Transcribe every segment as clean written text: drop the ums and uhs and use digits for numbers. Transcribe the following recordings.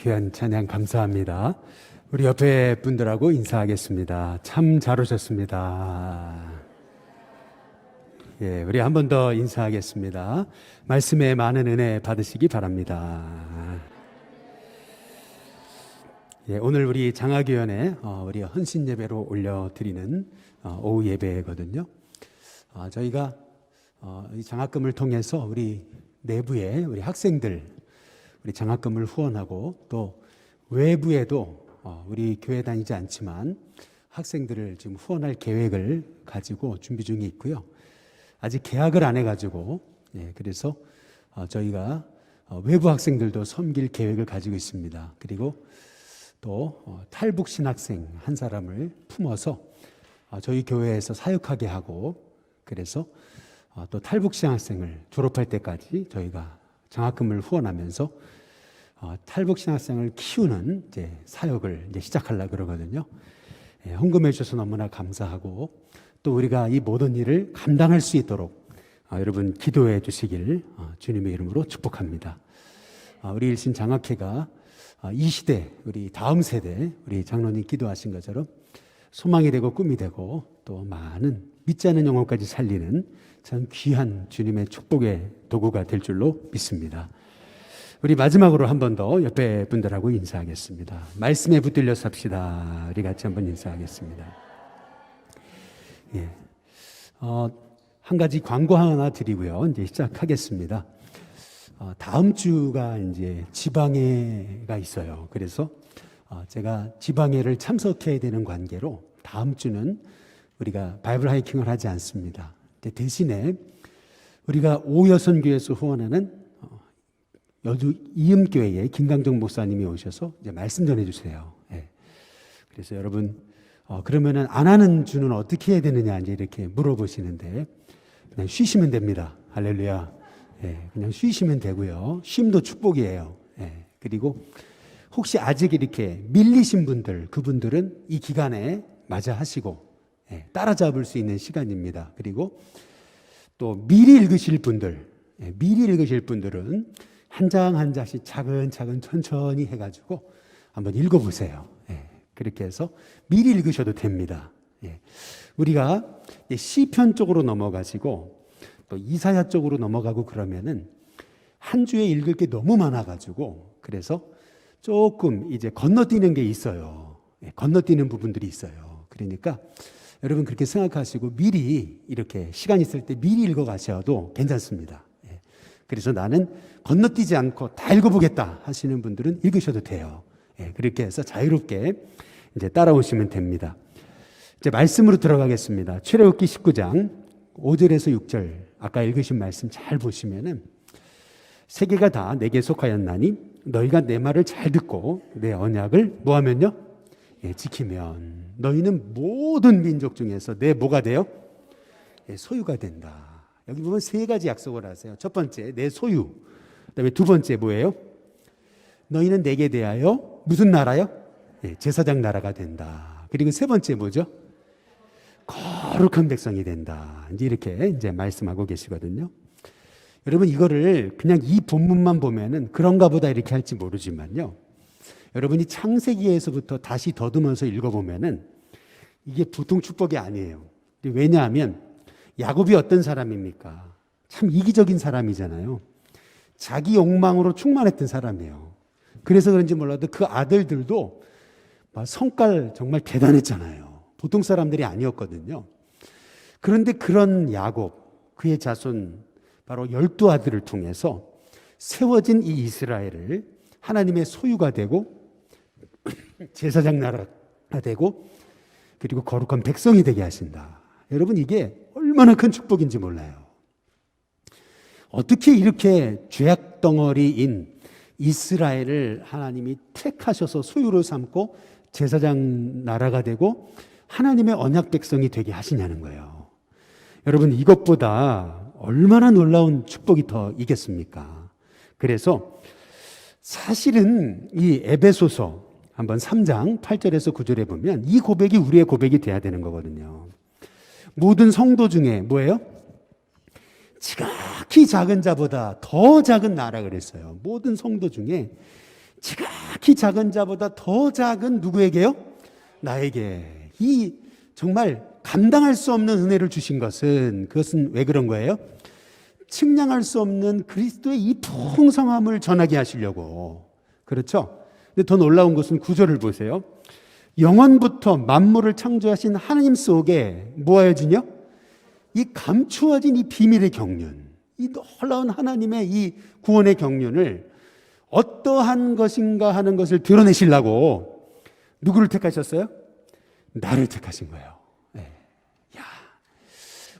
귀한 찬양 감사합니다. 우리 옆에 분들하고 인사하겠습니다. 참 잘 오셨습니다. 예, 우리 한 번 더 인사하겠습니다. 말씀에 많은 은혜 받으시기 바랍니다. 예, 오늘 우리 장학위원회 우리 헌신 예배로 올려드리는 오후 예배거든요. 저희가 이 장학금을 통해서 우리 내부에 우리 학생들 우리 장학금을 후원하고 또 외부에도 우리 교회 다니지 않지만 학생들을 지금 후원할 계획을 가지고 준비 중에 있고요. 아직 계약을 안 해가지고 그래서 저희가 외부 학생들도 섬길 계획을 가지고 있습니다. 그리고 또 탈북 신학생 한 사람을 품어서 저희 교회에서 사역하게 하고 그래서 또 탈북 신학생을 졸업할 때까지 저희가 장학금을 후원하면서 탈북 신학생을 키우는 이제 사역을 이제 시작하려고 그러거든요. 헌금해 주셔서 너무나 감사하고 또 우리가 이 모든 일을 감당할 수 있도록 여러분 기도해 주시길 주님의 이름으로 축복합니다. 우리 일신 장학회가 이 시대 우리 다음 세대 우리 장로님 기도하신 것처럼 소망이 되고 꿈이 되고 또 많은 믿지 않는 영혼까지 살리는 참 귀한 주님의 축복의 도구가 될 줄로 믿습니다. 우리 마지막으로 한 번 더 옆에 분들하고 인사하겠습니다. 말씀에 붙들려 삽시다. 우리 같이 한번 인사하겠습니다. 예. 한 가지 광고 하나 드리고요. 이제 시작하겠습니다. 다음 주가 이제 지방회가 있어요. 그래서 제가 지방회를 참석해야 되는 관계로 다음 주는 우리가 바이블 하이킹을 하지 않습니다. 대신에 우리가 오여선교에서 후원하는 여주 이음교회에 김강정 목사님이 오셔서 이제 말씀 전해주세요. 예. 그래서 여러분 그러면은 안 하는 주는 어떻게 해야 되느냐 이제 이렇게 물어보시는데 그냥 쉬시면 됩니다. 할렐루야. 예. 그냥 쉬시면 되고요. 쉼도 축복이에요. 예. 그리고 혹시 아직 이렇게 밀리신 분들 그분들은 이 기간에 맞아 하시고 따라잡을 수 있는 시간입니다. 그리고 또 미리 읽으실 분들, 미리 읽으실 분들은 한 장 한 장씩 차근차근 천천히 해가지고 한번 읽어보세요. 그렇게 해서 미리 읽으셔도 됩니다. 우리가 시편 쪽으로 넘어가시고 또 이사야 쪽으로 넘어가고 그러면은 한 주에 읽을 게 너무 많아가지고 그래서 조금 이제 건너뛰는 게 있어요. 건너뛰는 부분들이 있어요. 그러니까 여러분 그렇게 생각하시고 미리 이렇게 시간 있을 때 미리 읽어 가셔도 괜찮습니다. 그래서 나는 건너뛰지 않고 다 읽어보겠다 하시는 분들은 읽으셔도 돼요. 그렇게 해서 자유롭게 이제 따라오시면 됩니다. 이제 말씀으로 들어가겠습니다. 출애굽기 19장 5절에서 6절 아까 읽으신 말씀 잘 보시면은 세계가 다 내게 속하였나니 너희가 내 말을 잘 듣고 내 언약을 뭐하면요? 지키면 너희는 모든 민족 중에서 내 뭐가 돼요? 소유가 된다. 여기 보면 세 가지 약속을 하세요. 첫 번째 내 소유, 그다음에 두 번째 뭐예요? 너희는 내게 대하여 무슨 나라요? 제사장 나라가 된다. 그리고 세 번째 뭐죠? 거룩한 백성이 된다. 이렇게 이제 말씀하고 계시거든요. 여러분 이거를 그냥 이 본문만 보면은 그런가 보다 이렇게 할지 모르지만요. 여러분이 창세기에서부터 다시 더듬어서 읽어보면은 이게 보통 축복이 아니에요. 왜냐하면 야곱이 어떤 사람입니까? 참 이기적인 사람이잖아요. 자기 욕망으로 충만했던 사람이에요. 그래서 그런지 몰라도 그 아들들도 성깔 정말 대단했잖아요. 보통 사람들이 아니었거든요. 그런데 그런 야곱, 그의 자손 바로 12아들을 통해서 세워진 이 이스라엘을 하나님의 소유가 되고 제사장 나라가 되고 그리고 거룩한 백성이 되게 하신다. 여러분 이게 얼마나 큰 축복인지 몰라요. 어떻게 이렇게 죄악 덩어리인 이스라엘을 하나님이 택하셔서 소유로 삼고 제사장 나라가 되고 하나님의 언약 백성이 되게 하시냐는 거예요. 여러분 이것보다 얼마나 놀라운 축복이 더 있겠습니까? 그래서 사실은 이 에베소서 한번 3장 8절에서 9절에 보면 이 고백이 우리의 고백이 돼야 되는 거거든요. 모든 성도 중에 뭐예요? 지각히 작은 자보다 더 작은 나라 그랬어요. 모든 성도 중에 지각히 지극히 작은 자보다 더 작은 누구에게요? 나에게. 이 정말 감당할 수 없는 은혜를 주신 것은, 그것은 왜 그런 거예요? 측량할 수 없는 그리스도의 이 풍성함을 전하게 하시려고. 그렇죠? 근데 더 놀라운 것은 구절을 보세요. 영원부터 만물을 창조하신 하나님 속에 뭐하여지냐? 이 감추어진 이 비밀의 경륜, 이 놀라운 하나님의 이 구원의 경륜을 어떠한 것인가 하는 것을 드러내시려고 누구를 택하셨어요? 나를 택하신 거예요. 네. 야,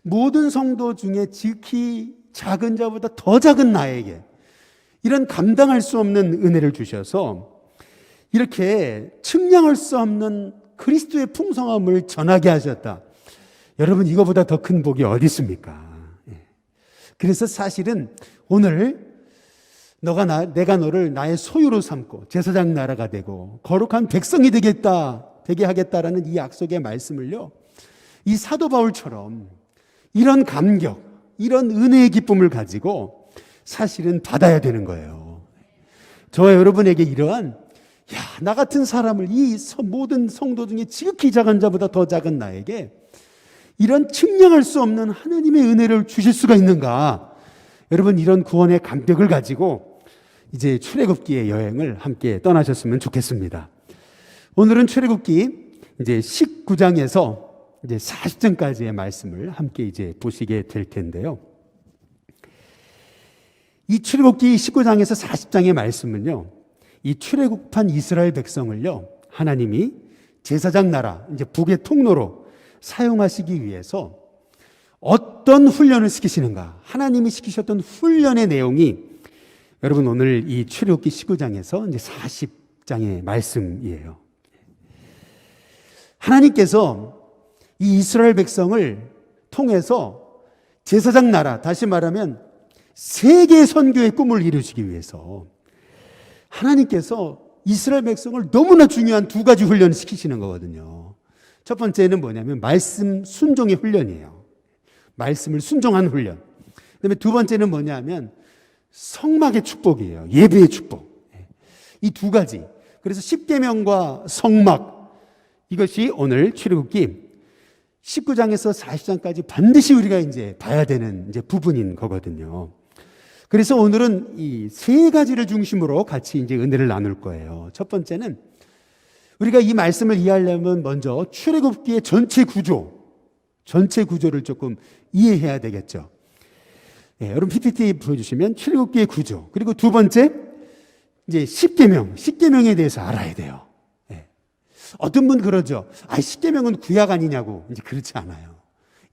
모든 성도 중에 지극히 작은 자보다 더 작은 나에게 이런 감당할 수 없는 은혜를 주셔서 이렇게 측량할 수 없는 그리스도의 풍성함을 전하게 하셨다. 여러분, 이거보다 더 큰 복이 어디 있습니까? 그래서 사실은 오늘 내가 너를 나의 소유로 삼고 제사장 나라가 되고 거룩한 백성이 되게 하겠다라는 이 약속의 말씀을요, 이 사도 바울처럼 이런 감격, 이런 은혜의 기쁨을 가지고 사실은 받아야 되는 거예요. 저와 여러분에게 이러한 나 같은 사람을 이 모든 성도 중에 지극히 작은 자보다 더 작은 나에게 이런 측량할 수 없는 하나님의 은혜를 주실 수가 있는가? 여러분, 이런 구원의 감격을 가지고 이제 출애굽기의 여행을 함께 떠나셨으면 좋겠습니다. 오늘은 출애굽기 이제 19장에서 이제 40장까지의 말씀을 함께 이제 보시게 될 텐데요. 이 출애굽기 19장에서 40장의 말씀은요, 이 출애굽한 이스라엘 백성을요, 하나님이 제사장 나라, 이제 북의 통로로 사용하시기 위해서 어떤 훈련을 시키시는가, 하나님이 시키셨던 훈련의 내용이 여러분 오늘 이 출애굽기 19장에서 이제 40장의 말씀이에요. 하나님께서 이 이스라엘 백성을 통해서 제사장 나라, 다시 말하면 세계 선교의 꿈을 이루시기 위해서 하나님께서 이스라엘 백성을 너무나 중요한 두 가지 훈련을 시키시는 거거든요. 첫 번째는 뭐냐면 말씀 순종의 훈련이에요. 말씀을 순종한 훈련. 그다음에 두 번째는 뭐냐면 성막의 축복이에요. 예배의 축복. 이 두 가지. 그래서 십계명과 성막, 이것이 오늘 출애굽기 19장에서 40장까지 반드시 우리가 이제 봐야 되는 이제 부분인 거거든요. 그래서 오늘은 이 세 가지를 중심으로 같이 이제 은혜를 나눌 거예요. 첫 번째는 우리가 이 말씀을 이해하려면 먼저 출애굽기의 전체 구조를 조금 이해해야 되겠죠. 여러분 PPT 보여주시면 출애굽기의 구조, 그리고 두 번째 이제 십계명에 대해서 알아야 돼요. 어떤 분 그러죠. 십계명은 구약 아니냐고. 이제 그렇지 않아요.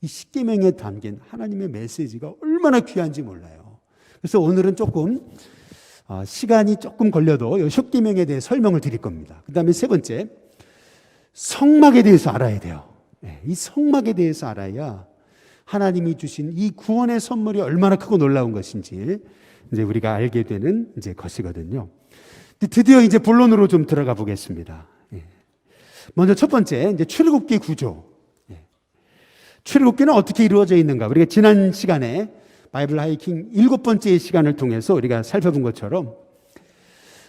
이 십계명에 담긴 하나님의 메시지가 얼마나 귀한지 몰라요. 그래서 오늘은 조금 시간이 조금 걸려도 이 십계명에 대해 설명을 드릴 겁니다. 그 다음에 세 번째, 성막에 대해서 알아야 돼요. 이 성막에 대해서 알아야 하나님이 주신 이 구원의 선물이 얼마나 크고 놀라운 것인지 이제 우리가 알게 되는 이제 것이거든요. 드디어 이제 본론으로 좀 들어가 보겠습니다. 먼저 첫 번째, 이제 출애굽기 구조. 출애굽기는 어떻게 이루어져 있는가? 우리가 지난 시간에 바이블 하이킹 7번째 시간을 통해서 우리가 살펴본 것처럼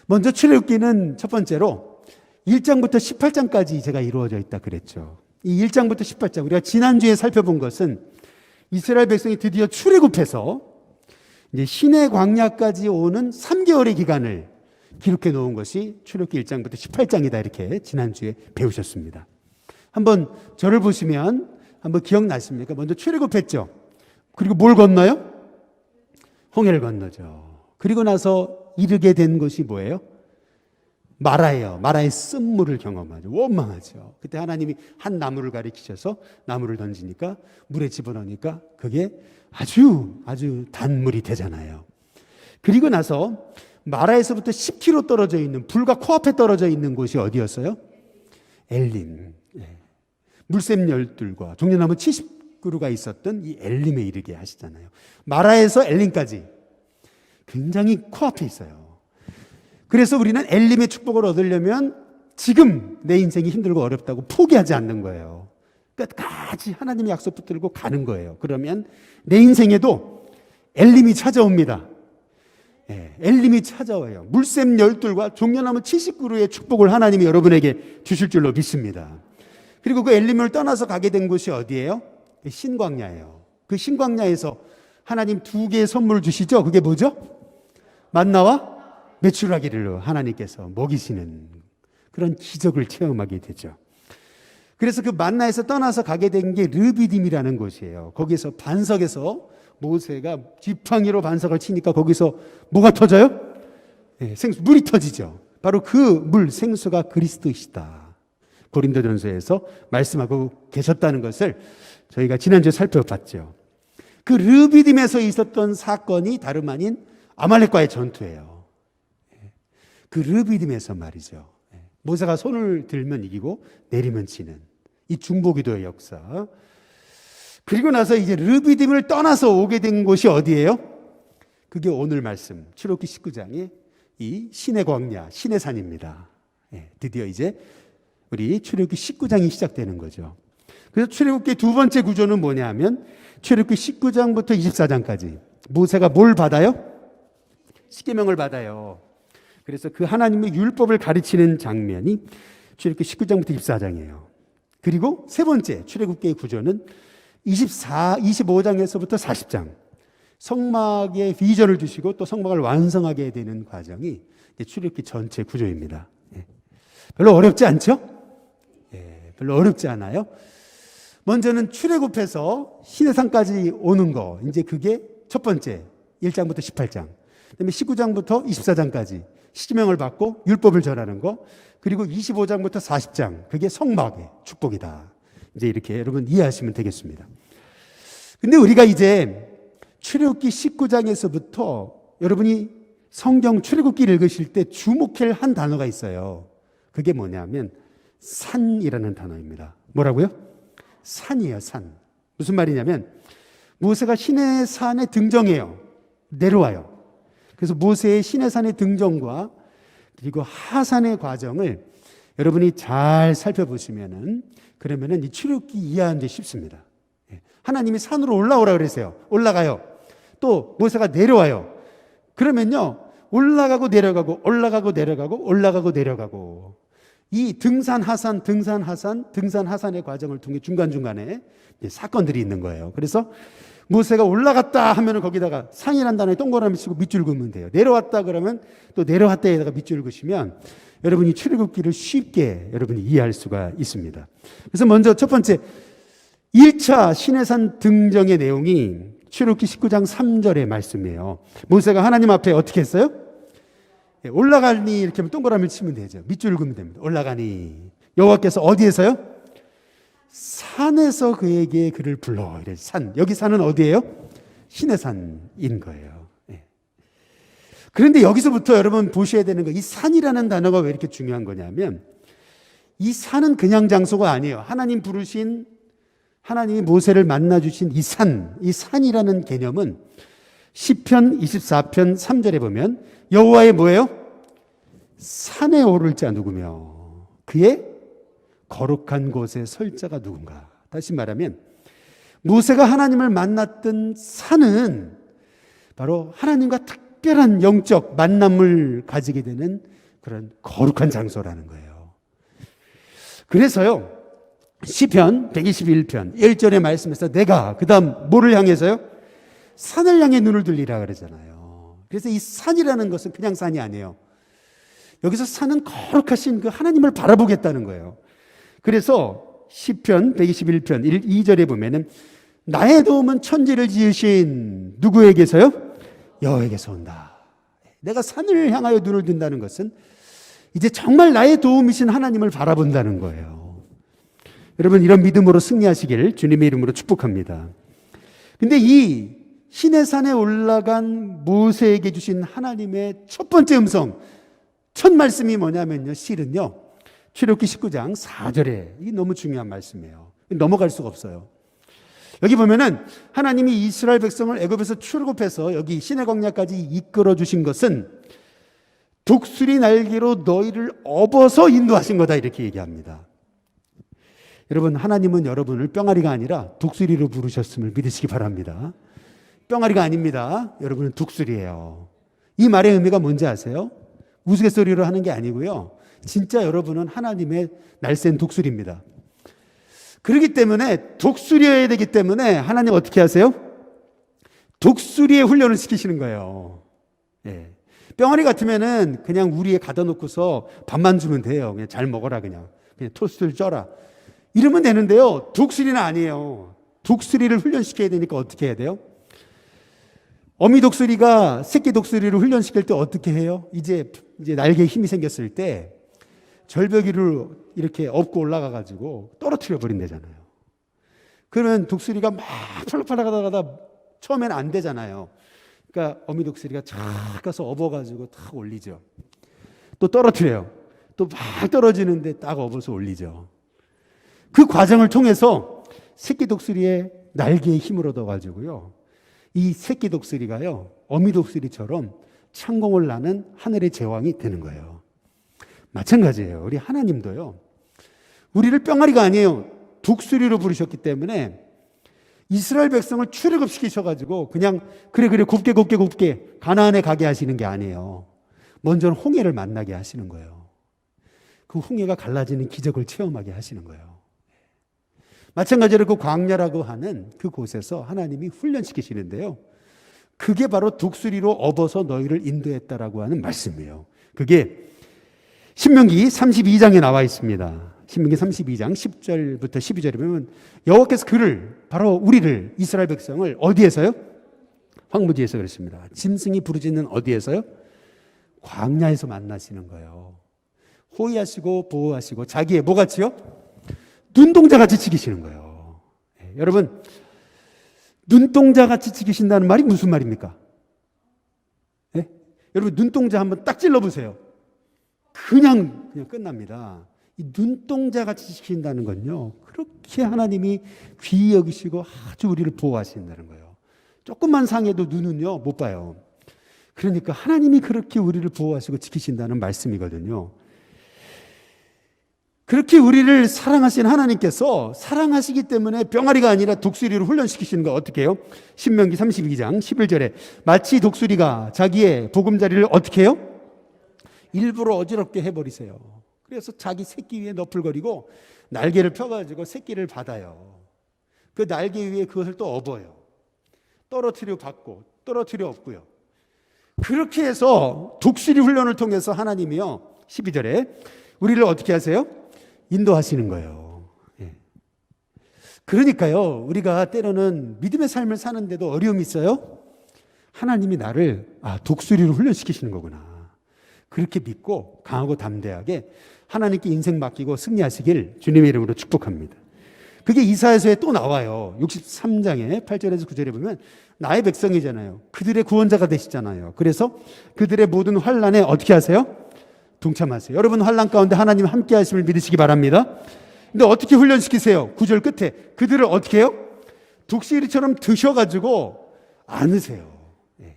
먼저 출애굽기는 첫 번째로 1장부터 18장까지 제가 이루어져 있다 그랬죠. 이 1장부터 18장, 우리가 지난주에 살펴본 것은 이스라엘 백성이 드디어 출애굽해서 이제 시내 광야까지 오는 3개월의 기간을 기록해 놓은 것이 출애굽기 1장부터 18장이다, 이렇게 지난주에 배우셨습니다. 한번 저를 보시면 한번 기억나십니까? 먼저 출애굽했죠. 그리고 뭘 건너요? 홍해를 건너죠. 그리고 나서 이르게 된 것이 뭐예요? 마라예요. 마라의 쓴물을 경험하죠. 원망하죠. 그때 하나님이 한 나무를 가리키셔서 나무를 던지니까 물에 집어넣으니까 그게 아주 단물이 되잖아요. 그리고 나서 마라에서부터 10km 떨어져 있는, 불과 코앞에 떨어져 있는 곳이 어디였어요? 엘림. 물샘 열둘과 종려나무 70그루가 있었던 이 엘림에 이르게 하시잖아요. 마라에서 엘림까지 굉장히 코앞에 있어요. 그래서 우리는 엘림의 축복을 얻으려면 지금 내 인생이 힘들고 어렵다고 포기하지 않는 거예요. 끝까지 하나님의 약속 붙들고 가는 거예요. 그러면 내 인생에도 엘림이 찾아옵니다. 엘림이 찾아와요. 물샘 12과 종려나무 70그루의 축복을 하나님이 여러분에게 주실 줄로 믿습니다. 그리고 그 엘림을 떠나서 가게 된 곳이 어디예요? 신광야예요. 그 신광야에서 하나님 2개의 선물을 주시죠. 그게 뭐죠? 만나와 메추라기를 하나님께서 먹이시는 그런 기적을 체험하게 되죠. 그래서 그 만나에서 떠나서 가게 된 게 르비딤이라는 곳이에요. 거기서 반석에서 모세가 지팡이로 반석을 치니까 거기서 뭐가 터져요? 생수, 물이 터지죠. 바로 그 물, 생수가 그리스도이시다. 고린도전서에서 말씀하고 계셨다는 것을 저희가 지난주에 살펴봤죠. 그 르비딤에서 있었던 사건이 다름 아닌 아말렉과의 전투예요. 그 르비딤에서 말이죠. 모세가 손을 들면 이기고 내리면 지는 이 중보기도의 역사. 그리고 나서 이제 르비딤을 떠나서 오게 된 곳이 어디예요? 그게 오늘 말씀 출애굽기 19장의 이 신의 광야, 신의 산입니다. 드디어 이제 우리 출애굽기 19장이 시작되는 거죠. 그래서 출애굽기 2번째 구조는 뭐냐 하면 출애굽기 19장부터 24장까지 모세가 뭘 받아요? 십계명을 받아요. 그래서 그 하나님의 율법을 가르치는 장면이 출애굽기 19장부터 24장이에요. 그리고 세 번째 출애굽기의 구조는 25장에서부터 40장 성막의 비전을 주시고 또 성막을 완성하게 되는 과정이 출애굽기 전체 구조입니다. 별로 어렵지 않죠? 별로 어렵지 않아요. 먼저는 출애굽해서 시내산까지 오는 거, 이제 그게 첫 번째 1장부터 18장, 그다음에 19장부터 24장까지 십계명을 받고 율법을 전하는 거, 그리고 25장부터 40장 그게 성막의 축복이다. 이제 이렇게 여러분 이해하시면 되겠습니다. 근데 우리가 이제 출애굽기 19장에서부터 여러분이 성경 출애굽기를 읽으실 때 주목할 한 단어가 있어요. 그게 뭐냐면 산이라는 단어입니다. 뭐라고요? 산이에요, 산. 무슨 말이냐면 모세가 시내산에 등정해요. 내려와요. 그래서 모세의 시내산의 등정과 그리고 하산의 과정을 여러분이 잘 살펴보시면은 그러면은 이 출애굽기 이해하는 데 쉽습니다. 하나님이 산으로 올라오라 그러세요. 올라가요. 또 모세가 내려와요. 그러면요 올라가고 내려가고 올라가고 내려가고 올라가고 내려가고 이 등산 하산 등산 하산 등산 하산의 과정을 통해 중간중간에 사건들이 있는 거예요. 그래서 모세가 올라갔다 하면은 거기다가 산이라는 단어에 동그라미 치고 밑줄 그으면 돼요. 내려왔다 그러면 또 내려왔다에다가 밑줄 그으시면 여러분이 출애굽기를 쉽게 여러분이 이해할 수가 있습니다. 그래서 먼저 첫 번째 1차 시내산 등정의 내용이 출애굽기 19장 3절의 말씀이에요. 모세가 하나님 앞에 어떻게 했어요? 올라가니 이렇게 하면 동그라미를 치면 되죠. 밑줄을 그으면 됩니다. 올라가니 여호와께서 어디에서요? 산에서 그에게 그를 불러. 이래 산. 여기 산은 어디예요? 시내산인 거예요. 그런데 여기서부터 여러분 보셔야 되는 거, 이 산이라는 단어가 왜 이렇게 중요한 거냐면 이 산은 그냥 장소가 아니에요. 하나님 부르신, 하나님이 모세를 만나주신 이 산, 이 산이라는 개념은 시편 24편 3절에 보면 여호와의 뭐예요? 산에 오를 자 누구며 그의 거룩한 곳에 설 자가 누군가. 다시 말하면 모세가 하나님을 만났던 산은 바로 하나님과 특별한 영적 만남을 가지게 되는 그런 거룩한 장소라는 거예요. 그래서요 시편 121편 1절의 말씀에서 내가 그 다음 뭐를 향해서요? 산을 향해 눈을 들리라 그러잖아요. 그래서 이 산이라는 것은 그냥 산이 아니에요. 여기서 산은 거룩하신 그 하나님을 바라보겠다는 거예요. 그래서 시편 121편 2절에 보면은 나의 도움은 천지를 지으신 누구에게서요? 여호와에게서 온다. 내가 산을 향하여 눈을 든다는 것은 이제 정말 나의 도움이신 하나님을 바라본다는 거예요. 여러분 이런 믿음으로 승리하시기를 주님의 이름으로 축복합니다. 근데 이 시내산에 올라간 모세에게 주신 하나님의 첫 번째 음성, 첫 말씀이 뭐냐면요, 실은요 출애굽기 19장 4절에 이게 너무 중요한 말씀이에요. 넘어갈 수가 없어요. 여기 보면은 하나님이 이스라엘 백성을 애굽에서 출애굽해서 여기 시내 광야까지 이끌어 주신 것은 독수리 날개로 너희를 업어서 인도하신 거다 이렇게 얘기합니다. 여러분 하나님은 여러분을 뿅아리가 아니라 독수리로 부르셨음을 믿으시기 바랍니다. 뿅아리가 아닙니다. 여러분은 독수리예요. 이 말의 의미가 뭔지 아세요? 우스갯소리로 하는 게 아니고요. 진짜 여러분은 하나님의 날쌘 독수리입니다. 그렇기 때문에 독수리여야 되기 때문에 하나님 어떻게 하세요? 독수리의 훈련을 시키시는 거예요. 예. 병아리 같으면은 그냥 우리에 가둬 놓고서 밥만 주면 돼요. 그냥 잘 먹어라 그냥 토스트를 쪄라 이러면 되는데요. 독수리는 아니에요. 독수리를 훈련시켜야 되니까 어떻게 해야 돼요? 어미 독수리가 새끼 독수리를 훈련시킬 때 어떻게 해요? 이제 날개에 힘이 생겼을 때 절벽 위를 이렇게 업고 올라가 가지고 떨어뜨려 버린다잖아요. 그러면 독수리가 막 펄럭펄럭 하다가 처음에는 안 되잖아요. 그러니까 어미 독수리가 쫙 가서 업어가지고 탁 올리죠. 또 떨어뜨려요. 또 막 떨어지는데 딱 업어서 올리죠. 그 과정을 통해서 새끼 독수리의 날개에 힘을 얻어가지고요. 이 새끼 독수리가요, 어미 독수리처럼 창공을 나는 하늘의 제왕이 되는 거예요. 마찬가지예요. 우리 하나님도요, 우리를 뿅아리가 아니에요. 독수리로 부르셨기 때문에 이스라엘 백성을 출애굽시키셔가지고 그냥 그래 곱게 가나안에 가게 하시는 게 아니에요. 먼저는 홍해를 만나게 하시는 거예요. 그 홍해가 갈라지는 기적을 체험하게 하시는 거예요. 마찬가지로 그 광야라고 하는 그곳에서 하나님이 훈련시키시는데요. 그게 바로 독수리로 업어서 너희를 인도했다라고 하는 말씀이에요. 그게 신명기 32장에 나와 있습니다. 신명기 32장 10절부터 12절에 보면 여호와께서 그를, 바로 우리를, 이스라엘 백성을 어디에서요? 황무지에서 그랬습니다. 짐승이 부르짖는 어디에서요? 광야에서 만나시는 거예요. 호위하시고 보호하시고 자기의 뭐같이요? 눈동자같이 지키시는 거예요. 네, 여러분, 눈동자같이 지키신다는 말이 무슨 말입니까? 네? 여러분, 눈동자 한번 딱 찔러보세요. 그냥 끝납니다. 이 눈동자같이 지킨다는 건요, 그렇게 하나님이 귀히 여기시고 아주 우리를 보호하신다는 거예요. 조금만 상해도 눈은요 못 봐요. 그러니까 하나님이 그렇게 우리를 보호하시고 지키신다는 말씀이거든요. 그렇게 우리를 사랑하신 하나님께서 사랑하시기 때문에 병아리가 아니라 독수리로 훈련시키시는 거 어떻게 해요? 신명기 32장 11절에 마치 독수리가 자기의 보금자리를 어떻게 해요? 일부러 어지럽게 해버리세요. 그래서 자기 새끼 위에 너풀거리고 날개를 펴가지고 새끼를 받아요. 그 날개 위에 그것을 또 업어요. 떨어뜨려 받고 떨어뜨려 업고요. 그렇게 해서 독수리 훈련을 통해서 하나님이요 12절에 우리를 어떻게 하세요? 인도하시는 거예요. 예. 그러니까요, 우리가 때로는 믿음의 삶을 사는데도 어려움이 있어요. 하나님이 나를 독수리로 훈련시키시는 거구나. 그렇게 믿고 강하고 담대하게 하나님께 인생 맡기고 승리하시길 주님의 이름으로 축복합니다. 그게 이사야서에 또 나와요. 63장에 8절에서 9절에 보면 나의 백성이잖아요. 그들의 구원자가 되시잖아요. 그래서 그들의 모든 환난에 어떻게 하세요? 동참하세요. 여러분 환난 가운데 하나님 함께 하심을 믿으시기 바랍니다. 근데 어떻게 훈련시키세요? 9절 끝에 그들을 어떻게 해요? 독수리처럼 드셔가지고 안으세요.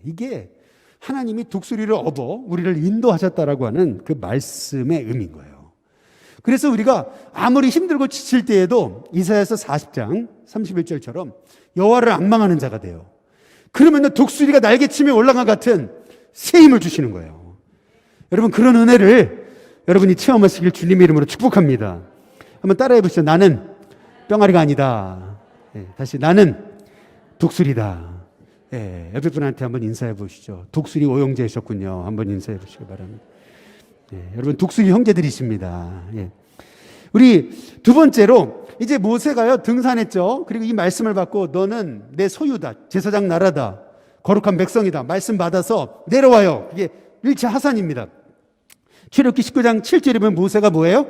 이게 하나님이 독수리를 업어 우리를 인도하셨다라고 하는 그 말씀의 의미인 거예요. 그래서 우리가 아무리 힘들고 지칠 때에도 이사야서 40장 31절처럼 여호와를 앙망하는 자가 돼요. 그러면 독수리가 날개치며 올라간 같은 새 힘을 주시는 거예요. 여러분, 그런 은혜를 여러분이 체험하시길 주님의 이름으로 축복합니다. 한번 따라해 보시죠. 나는 병아리가 아니다. 다시 나는 독수리다. 옆에 분한테 한번 인사해 보시죠. 독수리 오형제셨군요. 한번 인사해 보시기 바랍니다. 여러분, 독수리 형제들이십니다. 우리 두 번째로 이제 모세가요 등산했죠. 그리고 이 말씀을 받고 너는 내 소유다, 제사장 나라다, 거룩한 백성이다 말씀 받아서 내려와요. 이게 일체 하산입니다. 출애굽기 19장 7절에 보면 모세가 뭐예요?